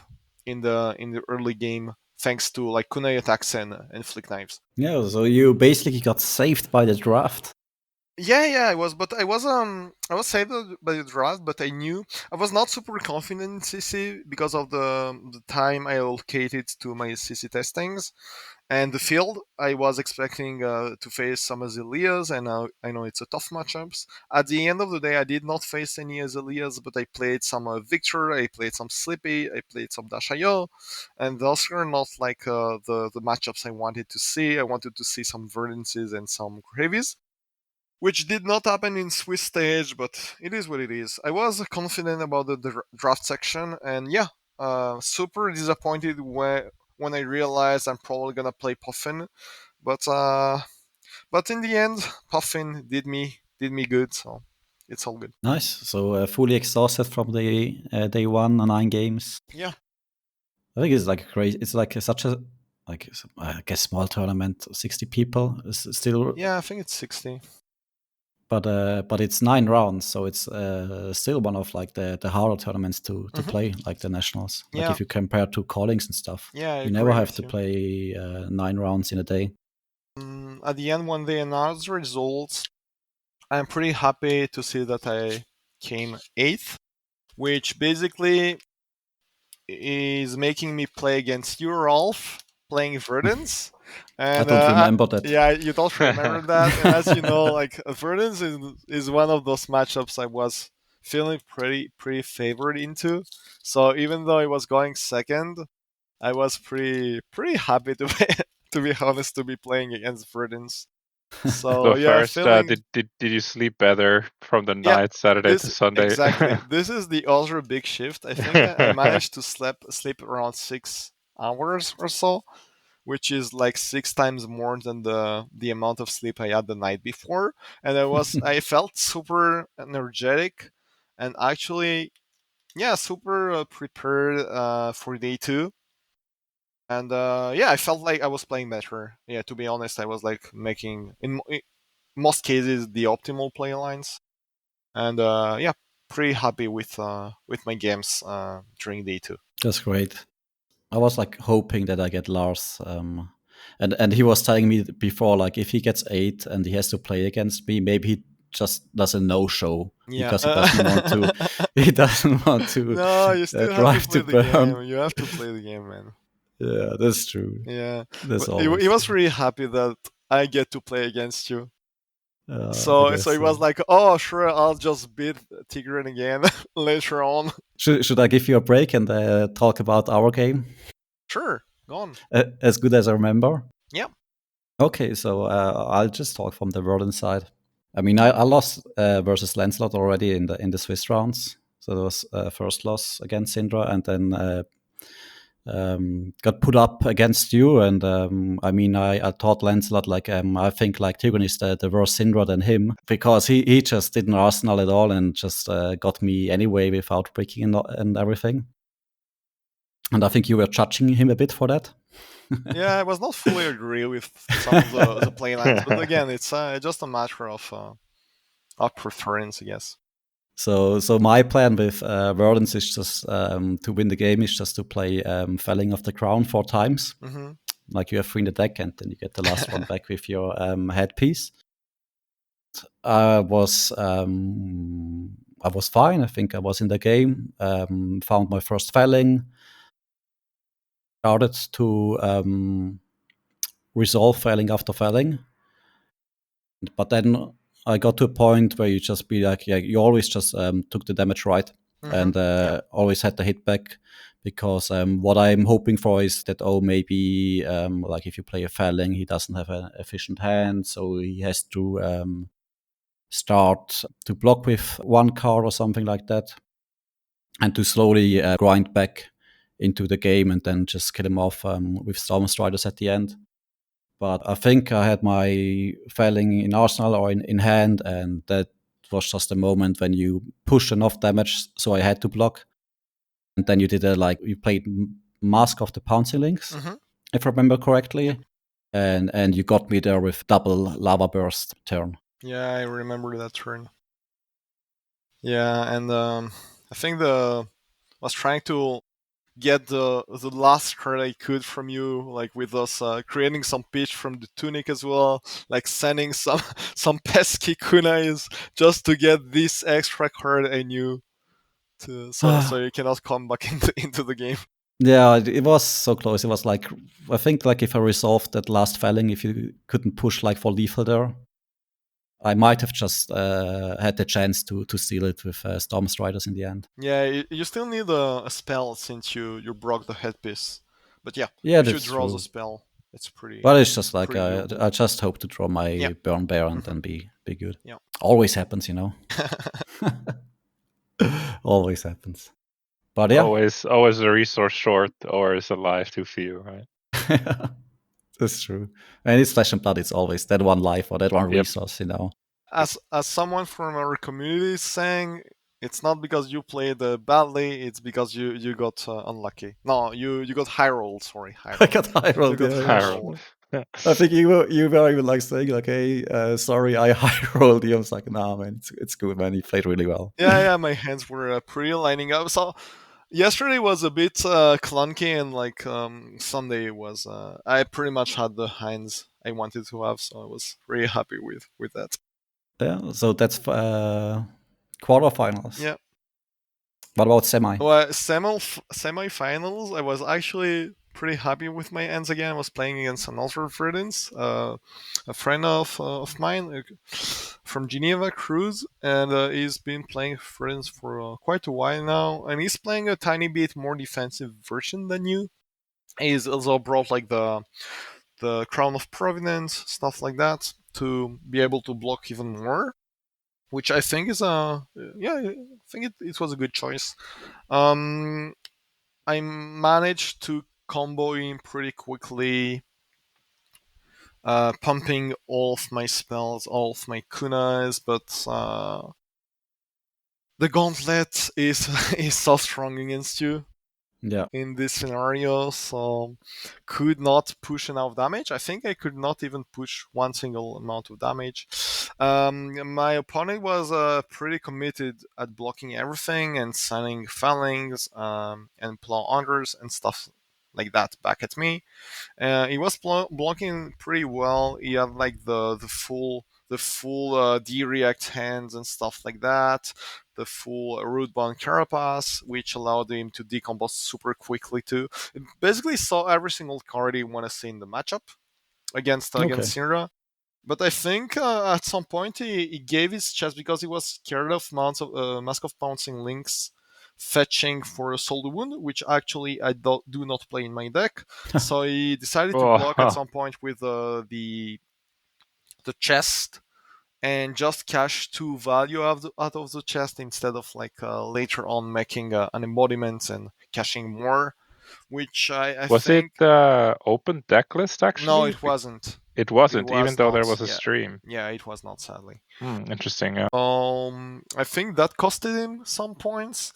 in the early game thanks to like kunai attacks and flick knives. Yeah, so you basically got saved by the draft. Yeah, I was saved by the draft, but I knew I was not super confident in CC because of the time I allocated to my CC testings, And the field, I was expecting to face some Azaleas, and I know it's a tough matchups. At the end of the day, I did not face any Azaleas, but I played some Victor, I played some Slippy, I played some Dashayo, and those are not like the matchups I wanted to see. I wanted to see some Verdances and some Gravies, which did not happen in Swiss stage, but it is what it is. I was confident about the draft section, and yeah, super disappointed when I realized I'm probably gonna play Puffin, but in the end, Puffin did me good, so it's all good. Nice. So fully exhausted from the day one and 9 games. Yeah, I think it's like crazy. It's like such a like I guess small tournament, 60 people is still, yeah, I think it's 60. but it's 9 rounds, so it's still one of like the harder tournaments to Mhm. play, like the nationals. Like Yeah, if you compare to callings and stuff, yeah, I you never agree have with to you. play 9 rounds in a day. At the end, when they announced the results, I'm pretty happy to see that I came eighth, which basically is making me play against you, Rolf, playing Verdance. I And don't remember that. yeah, you don't remember that. And as you know, like Verdance is one of those matchups I was feeling pretty favored into. So even though I was going second, I was pretty happy to be to be honest to be playing against Verdance. So So yeah, first, feeling did you sleep better from the yeah. night Saturday to This Sunday? exactly. This is the other big shift. I think I managed to sleep around 6 hours or so, which is like 6 times more than the amount of sleep I had the night before. And I felt super energetic, and actually, yeah, super prepared for day two. And yeah, I felt like I was playing better. Yeah, to be honest, I was like making in most cases the optimal play lines, and yeah, pretty happy with my games during day two. That's great. I was like hoping that I get Lars, and he was telling me before, like if he gets 8 and he has to play against me, maybe he just does a no show Yeah. because he doesn't want to. He doesn't want to No, you still have to drive play to the game. Bern. You have to play the game, man. Yeah, that's true. Yeah, That's but he always was true. really happy that I get to play against you. I So guess he was so. like, "Oh, sure, I'll just beat Tigran again later on." Should I give you a break and talk about our game Sure, go on. as good as I remember? Yeah. Okay, so I'll just talk from the Verdant side. I mean, I lost versus Lancelot already in the Swiss rounds. So there was first loss against Syndra, and then got put up against you. And I mean, I thought Lancelot, like I think like Tigran is the worse Syndra than him, because he just didn't Arsenal at all and just got me anyway without breaking and everything. And I think you were judging him a bit for that. Yeah, I was not fully agree with some of the play lines, but again, it's just a matter of preference, I guess. So my plan with Verdance is just to win the game is just to play Felling of the Crown 4 times. Hmm. Like you have 3 in the deck, and then you get the last one back with your headpiece. I was I was fine. I think I was in the game. Found my first Felling. Started to resolve Felling after Felling, but then I got to a point where you just be like, yeah, you always just took the damage right, Hmm. and Yeah. always had the hit back, because what I'm hoping for is that, oh, maybe like if you play a Felling, he doesn't have an efficient hand, so he has to start to block with one card or something like that, and to slowly grind back into the game and then just kill him off with Storm Striders at the end. But I think I had my failing in Arsenal or in hand, and that was just a moment when you pushed enough damage, so I had to block. And then you did you played Mask of the Pouncing Lynx, Hmm. if I remember Yeah. correctly, and you got me there with double lava burst turn. Yeah, I remember that turn. Yeah, and I think the was trying to get the last card I could from you, like with us creating some pitch from the tunic as well, like sending some some pesky kunais just to get this extra card I knew to so you cannot come back into the game. Yeah, it was so close. It was like, I think like if I resolved that last failing, if you couldn't push like for lethal there, I might have just had the chance to steal it with Storm Striders in the end. Yeah, you still need a spell since you broke the headpiece. But yeah, Yeah, if you that's draw the true. spell, it's pretty But it's just like pretty doable. I just hope to draw Yeah. my Burn Bear and Hmm. then be good. Yeah. Always happens, you know. Always happens. But yeah, Always a resource short or is a life too few, right? that's true. And it's Flesh and Blood. It's always that one life or that one Yep. resource, you know. As someone from our community is saying, it's not because you played badly, it's because you got unlucky. No, you got high roll. Sorry, high I roll. got high You rolled. got Yeah, high yeah. Harold. roll. I think you were even like saying like, "Hey, sorry, I high rolled you." I was like, "Nah, man, it's good, man. You played really well." Yeah, my hands were pretty lining up. So yesterday was a bit clunky, and like Sunday was. I pretty much had the hands I wanted to have, so I was really happy with that. Yeah. So that's quarterfinals. Yeah. What about semi? Well, semi-finals, I was actually pretty happy with my ends again. I was playing against another friends, a friend of mine from Geneva, Cruz, and he's been playing friends for quite a while now, and he's playing a tiny bit more defensive version than you. He's also brought like the Crown of Providence, stuff like that, to be able to block even more, which I think is a yeah, I think it was a good choice. Um, I managed to combo in pretty quickly, pumping all of my spells, all of my kunas, but the gauntlet is is so strong against you Yeah. in this scenario, so could not push enough damage. I think I could not even push one single amount of damage. My opponent was pretty committed at blocking everything and sending phalanx and plow unders and stuff like that back at me. He was blocking pretty well. He had like the full D-react hands and stuff like that. The full rootbound carapace, which allowed him to decompose super quickly too. It basically saw every single card he want to see in the matchup Okay. against Syndra. But I think at some point he gave his chest because he was scared of Mask of Pouncing Links fetching for a Soul Wound, which actually I do not play in my deck. So he decided to block at Oh, some point with the chest and just cash two value out of the chest instead of like later on making an embodiment and cashing more, which I was it think open deck list no, actually? it wasn't. It It wasn't, even was though there not. was a Yeah, stream. yeah, it was not. Sadly. Interesting. Yeah. I think that costed him some points.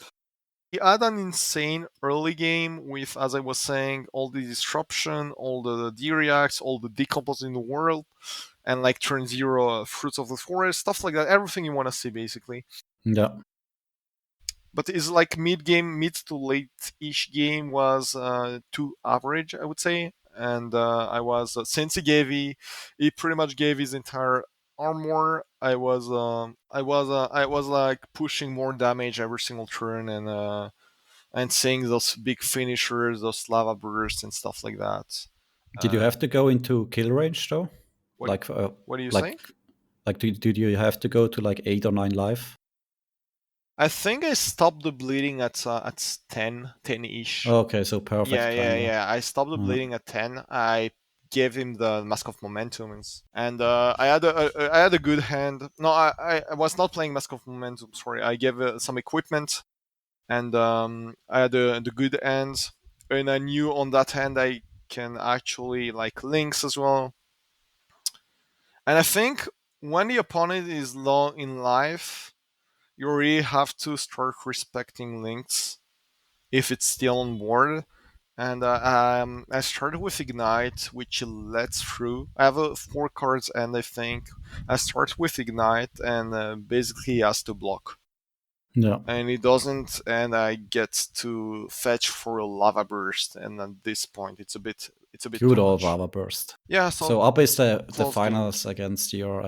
He had an insane early game with, as I was saying, all the disruption, all the D-reacts, all the decompose in the world, and like turn zero fruits of the forest, stuff like that. Everything you want to see, basically. Yeah. But it's like mid to late-ish game was too average, I would say. And I was since he pretty much gave his entire armor. I was like pushing more damage every single turn and seeing those big finishers, those lava bursts and stuff like that. Did you Uh, have to go into kill range though? what Like, what do you like, say? did you have to go to like 8 or 9 life? I think I stopped the bleeding at 10 ish. Okay, so Yeah, perfect yeah, kinda. yeah. I stopped the bleeding at 10. I gave him the Mask of Momentum, and I had a good hand. No, I was not playing Mask of Momentum. Sorry, I gave some equipment, and I had the good hand, and I knew on that hand I can actually like links as well. And I think when the opponent is low in life, you really have to start respecting links if it's still on board. And I started with Ignite, which lets through. I have 4 cards, and I think I start with Ignite, and basically he has to block, Yeah. and he doesn't, and I get to fetch for a lava burst, and at this point it's a bit Good too old much. lava burst. Yeah, So so up is the close game. finals against your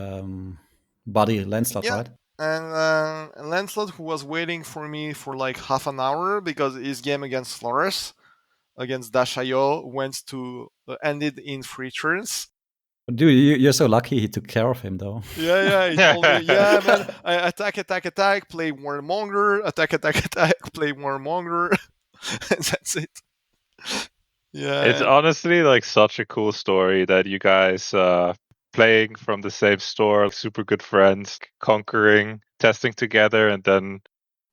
buddy Lancelot, Yeah, right? and Lancelot, who was waiting for me for like half an hour because his game against Flores. against Dash.io went to ended in 3 turns. Dude, you're so lucky he took care of him, though. Yeah, he told me, yeah, man, I attack, play Warmonger, attack, play Warmonger, and that's it. Yeah, It's honestly like such a cool story that you guys playing from the same store, super good friends, conquering, testing together, and then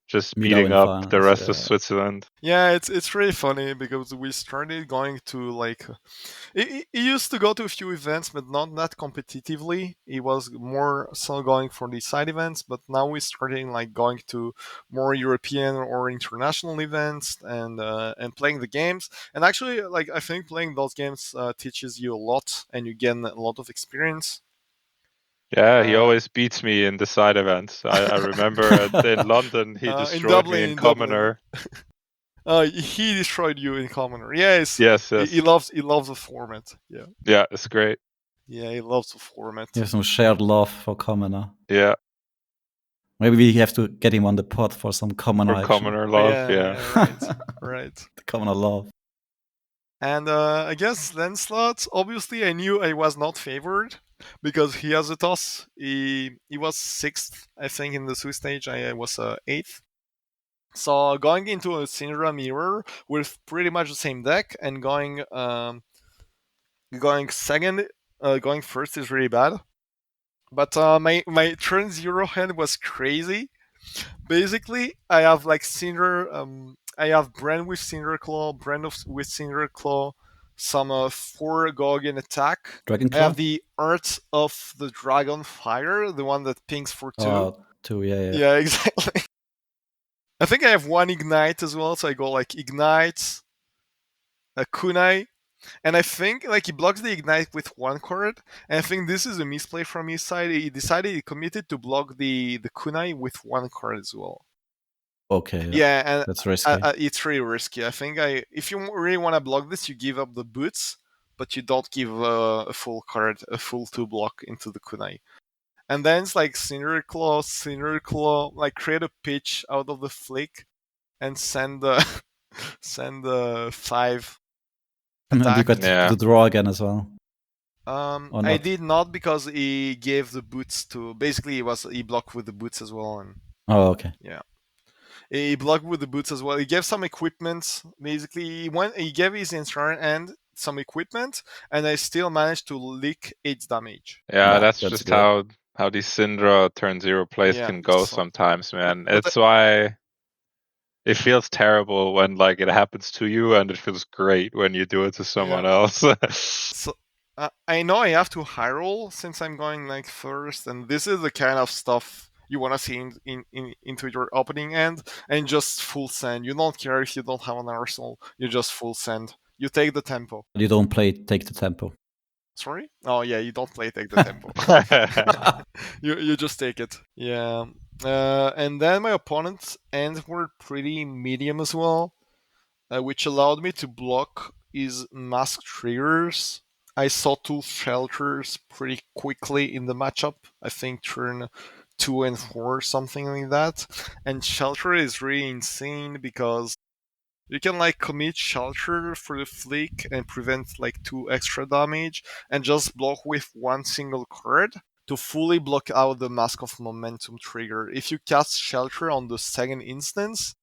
just Meet up beating in up the finals. rest of Switzerland. yeah, it's really funny because we started going to like he used to go to a few events, but not that competitively. He was more so going for the side events, but now we're starting like going to more European or international events and playing the games. And actually, like I think playing those games teaches you a lot, and you gain a lot of experience. Yeah, he Uh, always beats me in the side events. I remember in London he in destroyed me Dublin, in in Dublin, Commoner. he destroyed you in Commoner. Yes, Yes, he yes. loves the format. Yeah, Yeah, it's great. yeah, he loves the format. You have some shared love for Commoner. Yeah, Maybe we have to get him on the pod for some Commoner for action. Commoner love, yeah. Right, right. The Commoner love. And I guess Lancelot, obviously, I knew I was not favored because he has a toss. He was sixth, I think, in the Swiss stage. I was eighth. So going into a Syndra mirror with pretty much the same deck and going second, going first is really bad. But my turn zero hand was crazy. Basically, I have like Cinder. I have Brand with Cinder Claw, with Cinder Claw, some 4 Gorgon attack. Dragon I have Claw? the Art of the Dragon Fire, the one that pings for 2. 2, yeah. Yeah, exactly. I think I have 1 Ignite as well, so I go like Ignite, a Kunai, and I think like he blocks the Ignite with 1 card. And I think this is a misplay from his side. He decided he committed to block the Kunai with 1 card as well. Okay, Yeah, and that's risky. it's really risky. I think if you really want to block this, you give up the boots, but you don't give a full card, a full 2 block into the kunai. And then it's like Cinder Claw, like create a pitch out of the flick and send send 5 And you attack. got Yeah. to draw again as well. Or I not? did not because he gave the boots to basically he blocked with the boots as well, and Oh, okay. yeah. He blocked with the boots as well. He gave some equipment. Basically, he gave his entire end some equipment, and I still managed to leak 8 damage. Yeah, that's that's just good. how these Syndra turn 0 plays Yeah. can go So, sometimes, man. but It's why it feels terrible when like it happens to you, and it feels great when you do it to someone yeah. else. So I know I have to high roll since I'm going like first, and this is the kind of stuff you want to see into your opening end, and just full send. You don't care if you don't have an arsenal. You just full send. You take the tempo. You don't play Take the Tempo. Sorry? Oh yeah, you don't play take the tempo. You just take it. Yeah. And then my opponent's ends were pretty medium as well, which allowed me to block his mask triggers. I saw 2 shelters pretty quickly in the matchup. I think turn 2 and 4, something like that. And shelter is really insane because you can like commit shelter for the flick and prevent like 2 extra damage and just block with 1 single card to fully block out the Mask of Momentum trigger. If you cast shelter on the second instance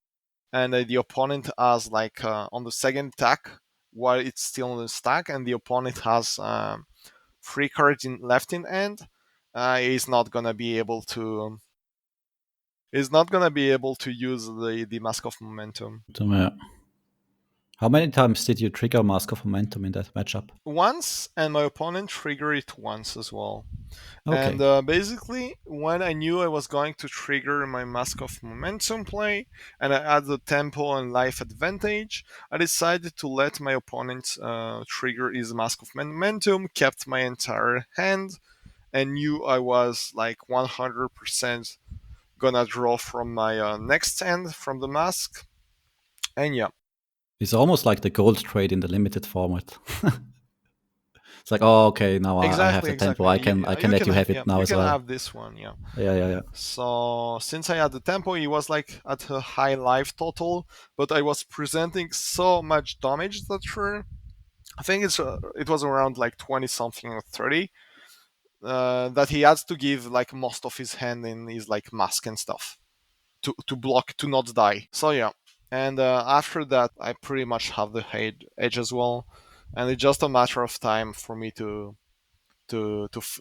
and the opponent has like on the second attack while it's still in the stack and the opponent has 3 cards left in hand, he's not gonna be able to use the Mask of Momentum. Yeah. How many times did you trigger Mask of Momentum in that matchup? Once, and my opponent triggered it once as well. Okay. And basically, when I knew I was going to trigger my Mask of Momentum play, and I had the tempo and life advantage, I decided to let my opponent trigger his Mask of Momentum, kept my entire hand, and knew I was like 100% gonna draw from my next hand from the mask. And yeah. It's almost like the gold trade in the limited format. It's like, oh, okay, now I have Exactly, the tempo. exactly. I can let you have it now You as can well. have this one, yeah. Yeah. So since I had the tempo, it was like at a high life total, but I was presenting so much damage that turn. I think it was around like 20 something or 30. That he has to give like most of his hand in his like mask and stuff to block to not die. So yeah, and after that I pretty much have the edge as well, and it's just a matter of time for me to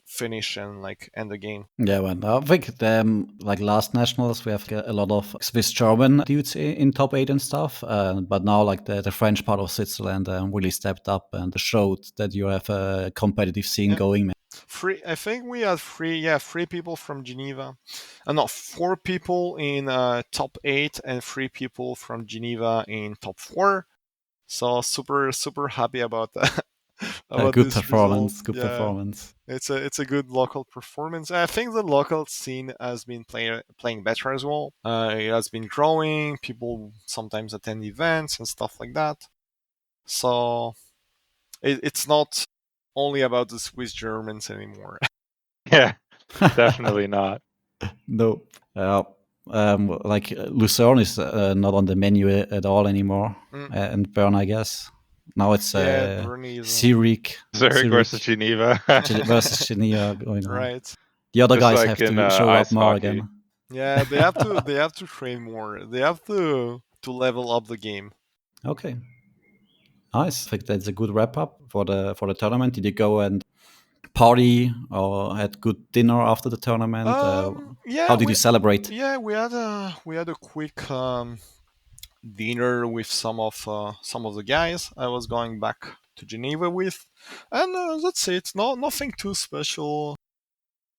finish and like end the game. Yeah, well, I think like last nationals we have a lot of Swiss German dudes in top 8 and stuff, but now like the French part of Switzerland really stepped up and showed that you have a competitive scene Yeah. going, man. I think we had three people from Geneva. No, four people in top 8 and 3 people from Geneva in top 4. So super happy about that. About Good this result. performance, good Yeah, performance. it's a good local performance. I think the local scene has been playing better as well. It has been growing. People sometimes attend events and stuff like that. So it's not only about the Swiss Germans anymore. Yeah, definitely not. No. Like Lucerne is not on the menu at all anymore, Mm, and Bern, I guess. Now it's yeah, Bernie is Zurich versus Zurich Geneva. versus Geneva going on. right. The other Just guys like have in to show up ice more hockey. again. Yeah, they have to train more. They have to level up the game. Okay, nice. I think that's a good wrap up for the tournament. Did you go and party or had good dinner after the tournament? Yeah, How did you celebrate? we had a quick dinner with some of the guys I was going back to Geneva with, and that's it. No, nothing too special,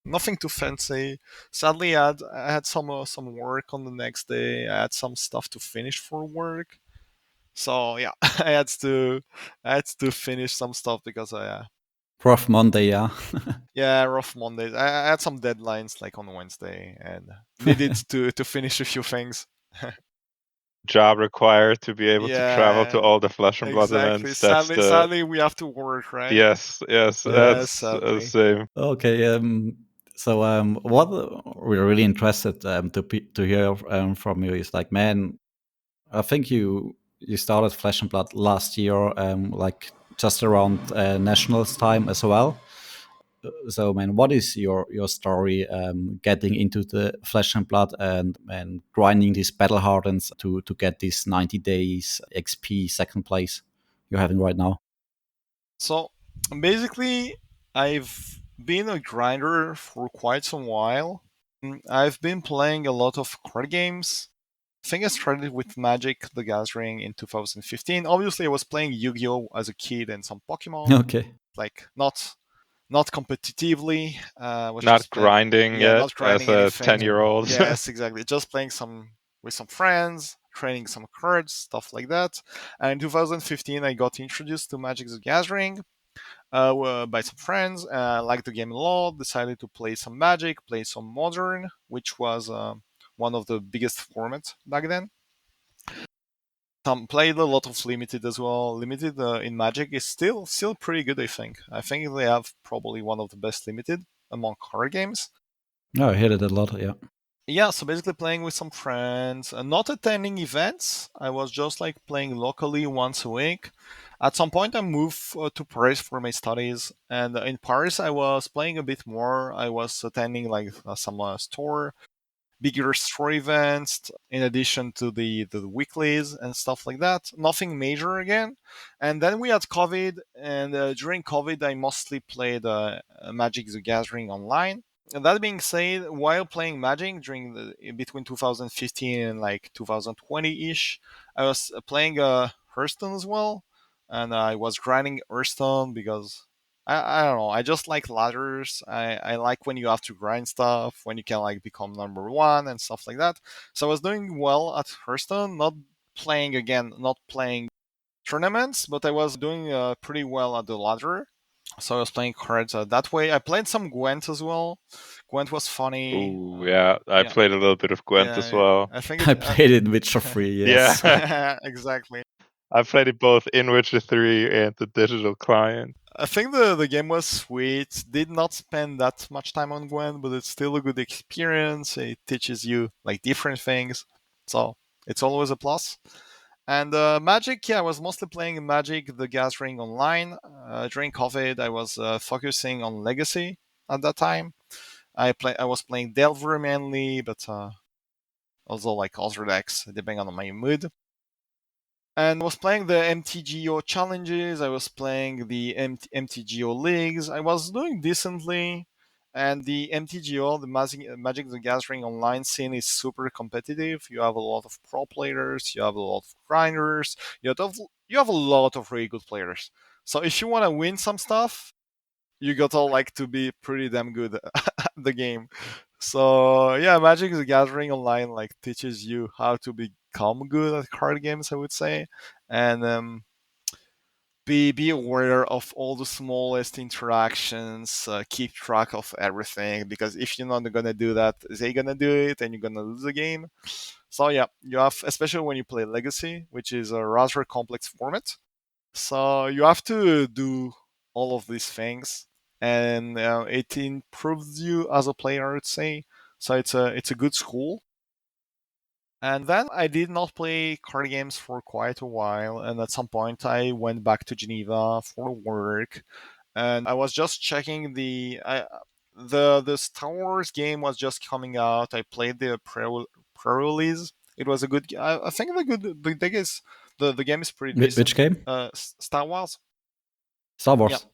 nothing too fancy. Sadly, I had some work on the next day. I had some stuff to finish for work, so yeah, I had to finish some stuff because Rough Monday, yeah. yeah, rough Mondays. I had some deadlines like on Wednesday and needed to finish a few things. Job required to be able to travel to Yeah, all the Flesh and Blood exactly. events. That's the Sadly, we have to work, right? yes, Yeah, that's the sadly. same. Okay. So what we're really interested to hear from you is like, man, I think you started Flesh and Blood last year, like just around nationals time as well. So, man, what is your story getting into the Flesh and Blood and grinding these battle hardens to get this 90 days XP second place you're having right now? So basically, I've been a grinder for quite some while. I've been playing a lot of card games. I think I started with Magic the Gathering in 2015. Obviously, I was playing Yu-Gi-Oh as a kid and some Pokemon, Okay. like not competitively. Was Not just playing, grinding yeah, yet not as grinding a anything. 10-year-old. Yes, exactly. Just playing some with some friends, training some cards, stuff like that. And in 2015, I got introduced to Magic the Gathering by some friends. Liked the game a lot. Decided to play some Magic, play some Modern, which was one of the biggest formats back then. Played a lot of Limited as well. Limited in Magic is still pretty good. I think they have probably one of the best Limited among card games. No, I heard it a lot. Yeah. Yeah, so basically playing with some friends, not attending events. I was just like playing locally once a week. At some point, I moved to Paris for my studies, and in Paris, I was playing a bit more. I was attending like some bigger store events, in addition to the weeklies and stuff like that. Nothing major again. And then we had COVID, and during COVID, I mostly played Magic: The Gathering online. And that being said, while playing Magic during between 2015 and like 2020-ish, I was playing Hearthstone as well, and I was grinding Hearthstone because I don't know. I just like ladders. I like when you have to grind stuff, when you can like become number one and stuff like that. So I was doing well at Hearthstone, not playing tournaments, but I was doing pretty well at the ladder. So I was playing cards that way. I played some Gwent as well. Gwent was funny. Ooh, yeah, I Yeah, played a little bit of Gwent as yeah. well. I think I played it Witcher 3, yes. Yeah, exactly. I played it both in Witcher 3 and the digital client. I think the game was sweet. Did not spend that much time on Gwen, but it's still a good experience. It teaches you like different things, so it's always a plus. And Magic, yeah, I was mostly playing Magic the Gathering online. During COVID, I was focusing on Legacy at that time. I was playing Delver mainly, but also like other decks depending on my mood. And was playing the MTGO challenges. I was playing the MTGO leagues. I was doing decently. And the MTGO, the Magic the Gathering online scene is super competitive. You have a lot of pro players, you have a lot of grinders, you have a lot of really good players. So if you want to win some stuff, you gotta like to be pretty damn good at the game. So yeah, Magic the Gathering online like teaches you how to become good at card games, I would say, and be aware of all the smallest interactions, keep track of everything, because if you're not gonna do that, they're gonna do it, and you're gonna lose the game. So yeah, you have, especially when you play Legacy, which is a rather complex format. So you have to do all of these things, and it improves you as a player, I'd say. So it's a good school. And then I did not play card games for quite a while, and at some point I went back to Geneva for work, and I was just checking the Star Wars game was just coming out. I played the pre-release. It was a good. I think the thing is the game is pretty Which decent. game? Star Wars. Star Yeah, Wars.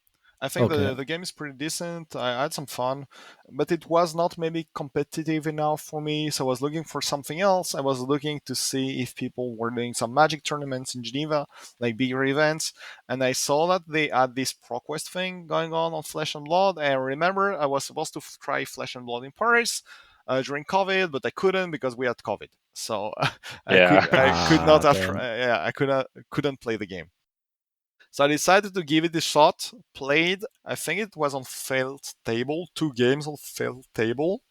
I think Okay. the game is pretty decent. I had some fun, but it was not maybe competitive enough for me. So I was looking for something else. I was looking to see if people were doing some Magic tournaments in Geneva, like bigger events, and I saw that they had this ProQuest thing going on Flesh and Blood. And I remember I was supposed to try Flesh and Blood in Paris. During COVID, but I couldn't because we had COVID. So I could not Yeah. Ah, have damn. yeah I couldn't play the game. So I decided to give it a shot. Played, I think it was on failed table, 2 games on failed table,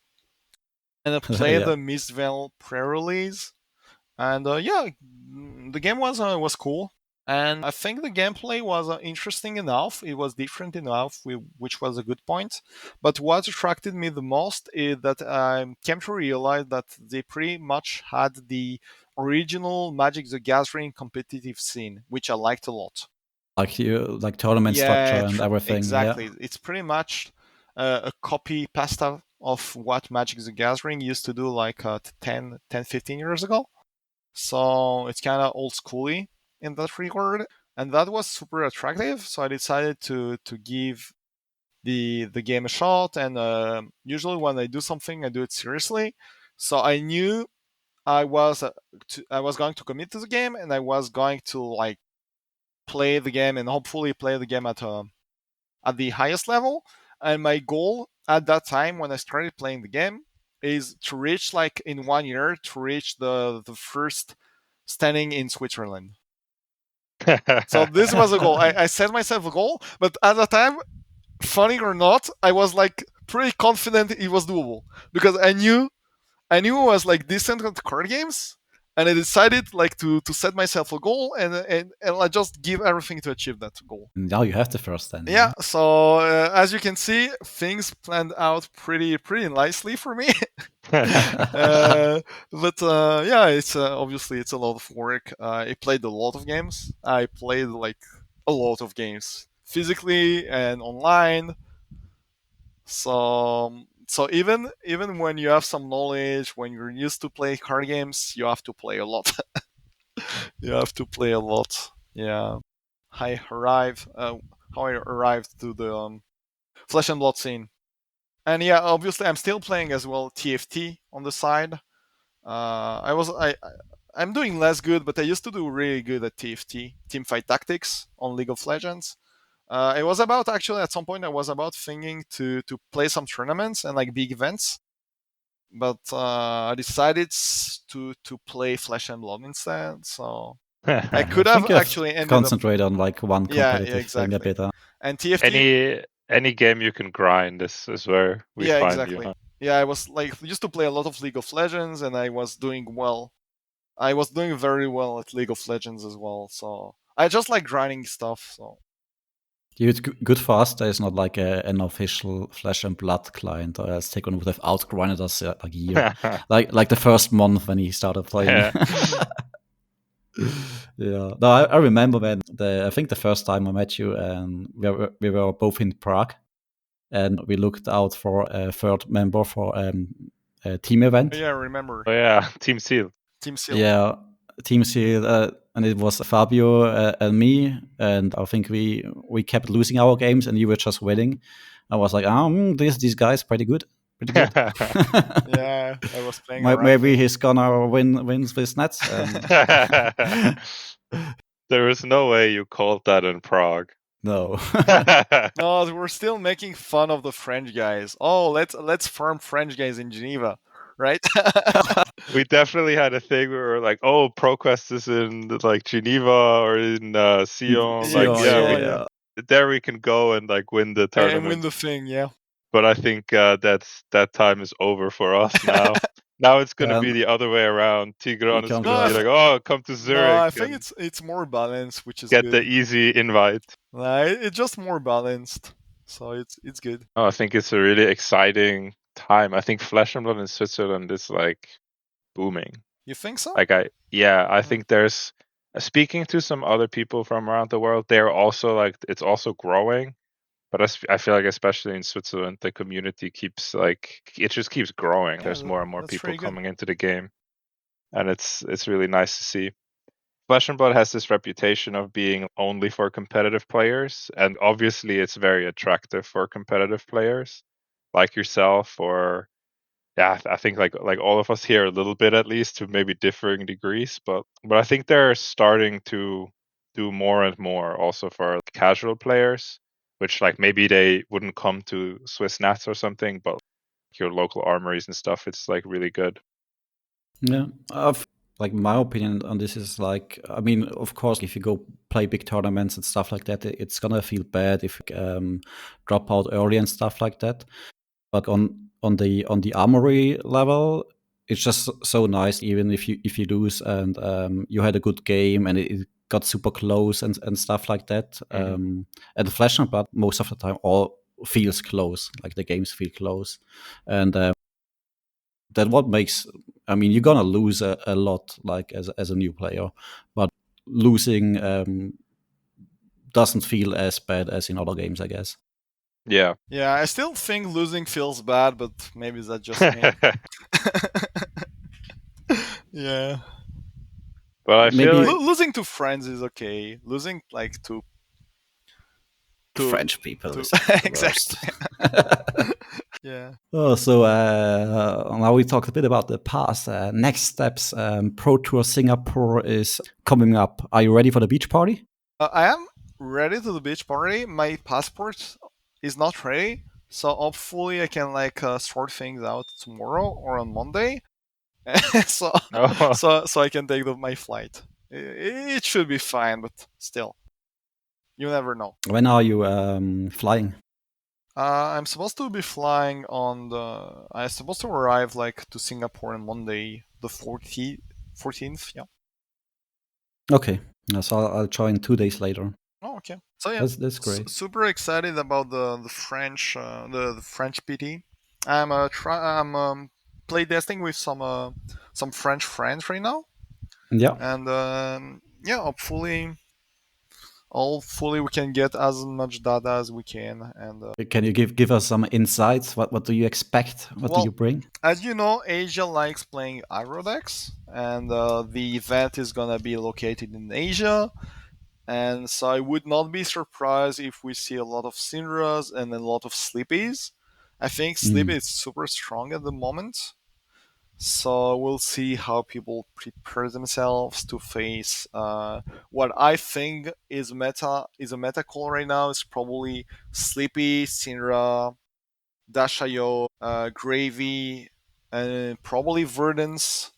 and I played Yeah. the Mistvale pre-release. And yeah, the game was cool. And I think the gameplay was interesting enough. It was different enough, which was a good point. But what attracted me the most is that I came to realize that they pretty much had the original Magic the Gathering competitive scene, which I liked a lot. Like tournament structure Yeah, and everything. Yeah. exactly. It's pretty much a copy pasta of what Magic the Gathering used to do like 10, 15 years ago. So it's kind of old schooly in that regard. And that was super attractive. So I decided to give the game a shot. And usually when I do something, I do it seriously. So I knew I was I was going to commit to the game, and I was going to like play the game and hopefully play the game at the highest level. And my goal at that time when I started playing the game is to reach like in 1 year to reach the first standing in Switzerland. So this was a goal. I set myself a goal, but at the time, funny or not, I was like pretty confident it was doable because I knew I was like decent at card games, and I decided like to set myself a goal and I just give everything to achieve that goal. Now you have the first standing. Yeah, Yeah. so as you can see, things planned out pretty nicely for me. But yeah, it's obviously it's a lot of work. I played a lot of games. I played like a lot of games physically and online. So even when you have some knowledge, when you're used to play card games, you have to play a lot. You have to play a lot. Yeah. I arrived. How I arrived to the Flesh and Blood scene. And yeah, obviously I'm still playing as well TFT on the side. I'm doing less good, but I used to do really good at TFT, Teamfight Tactics on League of Legends. It was about actually at some point I was about thinking to play some tournaments and like big events, but I decided to play Flesh and Blood instead. So I Yeah. I could have think you have to actually ended up. concentrate on like one Yeah, competitive thing a exactly. bit. Huh? And TFT. any game you can grind is where we Yeah, find you, exactly. huh? Yeah, I was like used to play a lot of League of Legends, and I was doing well. I was doing very well at League of Legends as well. So I just like grinding stuff. So Yeah, it's good for us. There's not like an official Flesh and Blood client. As Tigran would have outgrinded us like a year, like the first month when he started playing. Yeah. Yeah, no, I remember when I think the first time I met you, and we were both in Prague, and we looked out for a third member for a team event. Yeah, I remember. Oh yeah, Team Seal. Team Seal. Yeah, team seal, and it was Fabio and me, and I think we kept losing our games, and you were just winning. I was like, this guy's pretty good, pretty good. Yeah, I was playing around. Maybe he's gonna wins with nets. There was no way you called that in Prague. No. No, we're still making fun of the French guys. Oh, let's farm French guys in Geneva, right? We definitely had a thing where we were like, oh, ProQuest is in like Geneva or in Sion. Like, yeah. there we can go and like win the tournament. And win the thing, yeah. But I think that time is over for us now. Now it's going to be the other way around. Tigran is going to be like, oh, come to Zurich. No, I think it's more balanced, which is get good. the easy invite. It's just more balanced, so it's good. Oh, I think it's a really exciting time. I think Flesh and Blood in Switzerland is like booming. You think so? Like I think there's speaking to some other people from around the world, they're also like it's also growing. But I feel like especially in Switzerland, the community keeps like it just keeps growing. There's more and more people coming into the game, and it's really nice to see. Flesh and Blood has this reputation of being only for competitive players, and obviously it's very attractive for competitive players like yourself, or I think like all of us here a little bit at least, to maybe differing degrees, but I think they're starting to do more and more also for casual players, which like maybe they wouldn't come to Swiss Nats or something, but your local armories and stuff, it's like really good. Yeah, like my opinion on this is like, I mean, of course, if you go play big tournaments and stuff like that, it's gonna feel bad if you drop out early and stuff like that. But on the armory level, it's just so nice, even if you lose and you had a good game and it got super close and stuff like that. And the Flesh and Blood most of the time all feels close, like the games feel close, and that what makes. I mean, you're gonna lose a lot, like as a new player, but losing doesn't feel as bad as in other games, I guess. Yeah. Yeah, I still think losing feels bad, but maybe that's just me. Yeah. But I feel like losing to friends is okay. Losing like to French people is exactly. Yeah. Oh, so now we talked a bit about the past. Next steps, Pro Tour Singapore is coming up. Are you ready for the beach party? I am ready to the beach party. My passport is not ready, so hopefully I can like sort things out tomorrow or on Monday. so I can take my flight. It should be fine, but still, you never know. When are you flying? I'm supposed to be flying on the. I'm supposed to arrive like to Singapore on Monday, the 14th. Yeah. Okay, so I'll join 2 days later. Oh, okay. So yeah, that's great. Super excited about the French the French PT. I'm playtesting with some French friends right now. Yeah. And hopefully we can get as much data as we can. And can you give us some insights? What do you expect? What do you bring? As you know, Asia likes playing aggro decks, and the event is gonna be located in Asia. And so I would not be surprised if we see a lot of Syndras and a lot of Sleepies. I think Sleepy is super strong at the moment. So we'll see how people prepare themselves to face what I think is a meta call right now is probably Sleepy, Syndra, Dashayo, Gravy, and probably Verdance.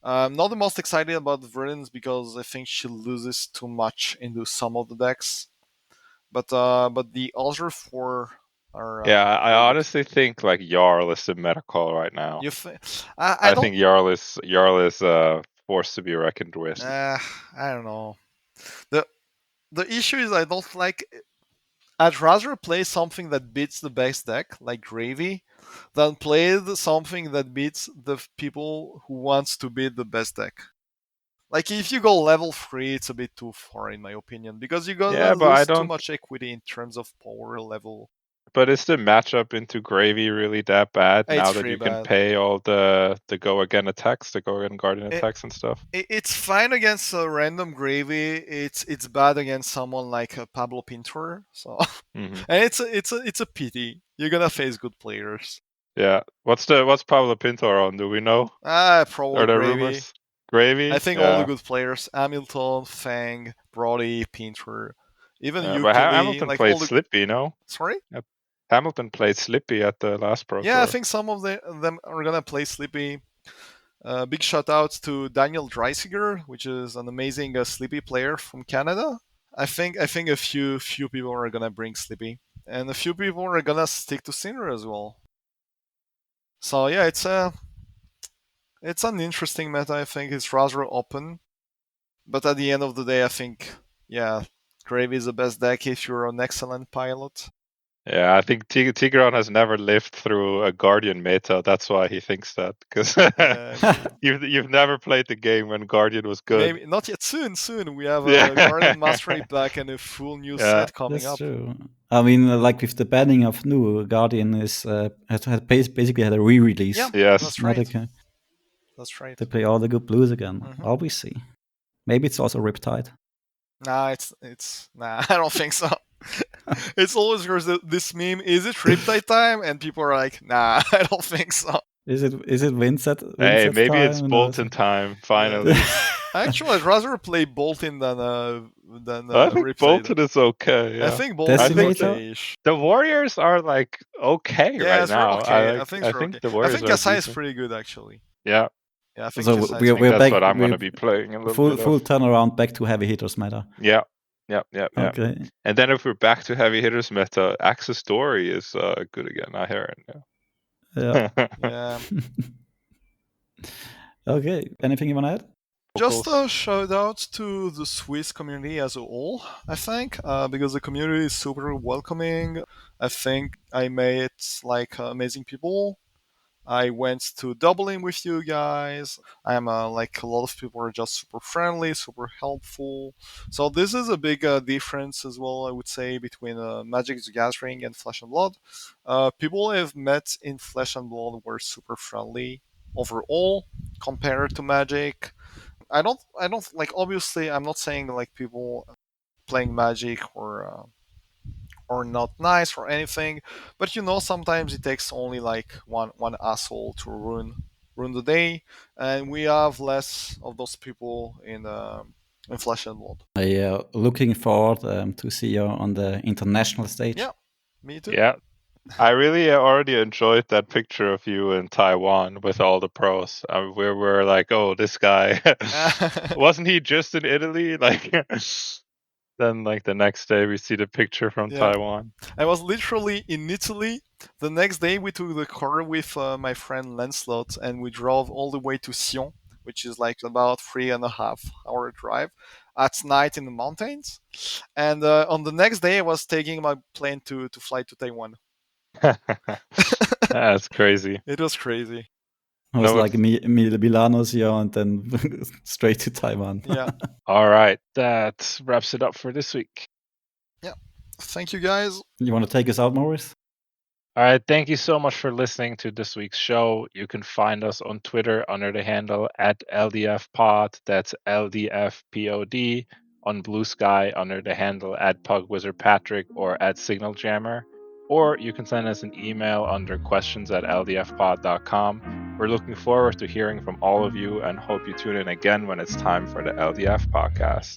I'm not the most excited about Verdance because I think she loses too much into some of the decks. But the other four are. I honestly think like Jarl is the meta call right now. I think Jarl is forced to be reckoned with. I don't know. The issue is I don't like I'd rather play something that beats the best deck, like Gravy, than play something that beats the people who wants to beat the best deck. Like if you go level 3, it's a bit too far in my opinion, because you're gonna Yeah, but I lose too don't. much equity in terms of power level. But is the matchup into Gravy really that bad now It's that pretty you can bad. pay all the go again attacks, the go again Guardian It, attacks and stuff? it's fine against a random Gravy. It's bad against someone like Pablo Pintor. So Hmm. and it's a pity. You're gonna face good players. Yeah. What's Pablo Pintor on? Do we know? Probably Are there Gravy. rumors? I Gravy? think all the Yeah. good players: Hamilton, Fang, Brody, Pinter, even But Ukili, Hamilton like played all the. Slippy, no? Sorry. Yep. Hamilton played Slippy at the last Pro Yeah, I Tour. think some of them are gonna play Sleepy. Big shout outs to Daniel Dreisiger, which is an amazing Sleepy player from Canada. I think a few people are gonna bring Sleepy, and a few people are gonna stick to Cinder as well. So yeah, it's an interesting meta. I think it's rather open, but at the end of the day, I think yeah, Gravy is the best deck if you're an excellent pilot. Yeah, I think Tigran has never lived through a Guardian meta. That's why he thinks that, because Yeah, maybe. you've never played the game when Guardian was good. Maybe not yet. Soon we have a Yeah. Guardian Mastery pack and a full new Yeah. set coming That's up. true. I mean, like with the banning of Nu, Guardian is basically had a re-release. Yeah, Yes. that's Now right. That's right. they play all the good blues again. Mhm. Well, we see. Maybe it's also Riptide. Nah, it's nah. I don't think so. It's always there's this meme. Is it Riptide time? And people are like, nah, I don't think so. Is it Windset? Hey, Windset maybe time? it's Who knows? Bolton time finally. Actually, I'd rather play Bolton than I think Riptide. Bolton is okay. Yeah. I think Bolton is Decimator? okay-ish. The Warriors are like okay Yeah, right they're now. okay. I think I they're think okay. the I Warriors think are Kasai is decent. pretty good actually. Yeah. Yeah, I think So Kasai is we're fantastic. That's back. what I'm gonna be playing a little full bit of. turnaround back to heavy hitters meta. Yeah. Yeah. Okay. And then if we're back to heavy hitters meta, Axis Dory is good again. I hear it. Yeah. Yeah. Okay. Anything you want to add? Just a shout out to the Swiss community as a whole, I think, because the community is super welcoming. I think I met like amazing people. I went to Dublin with you guys. I'm like a lot of people are just super friendly, super helpful. So this is a big difference as well, I would say, between Magic the Gathering and Flesh and Blood. People I've met in Flesh and Blood were super friendly overall compared to Magic. I don't like obviously I'm not saying like people playing Magic or not nice or anything, but sometimes it takes only like one asshole to ruin the day, and we have less of those people in Flesh and Blood. Looking forward to see you on the international stage. Yeah, me too. Yeah. I really already enjoyed that picture of you in Taiwan with all the pros. We were like, oh, this guy, wasn't he just in Italy? Like, then like the next day we see the picture from Yeah. Taiwan. I was literally in Italy. The next day we took the car with my friend Lancelot and we drove all the way to Sion, which is like about 3.5 hour drive at night in the mountains. And on the next day I was taking my plane to fly to Taiwan. That's crazy. It was crazy. It was No, like Milano's here and then straight to Taiwan. Yeah. All right, that wraps it up for this week. Yeah. Thank you guys. You want to take us out, Maurice? All right, thank you so much for listening to this week's show. You can find us on Twitter under the handle at LDFPod. That's LDFPOD. On Blue Sky under the handle at PugWizardPatrick or at SignalJammer. Or you can send us an email under questions@ldfpod.com. We're looking forward to hearing from all of you and hope you tune in again when it's time for the LDF podcast.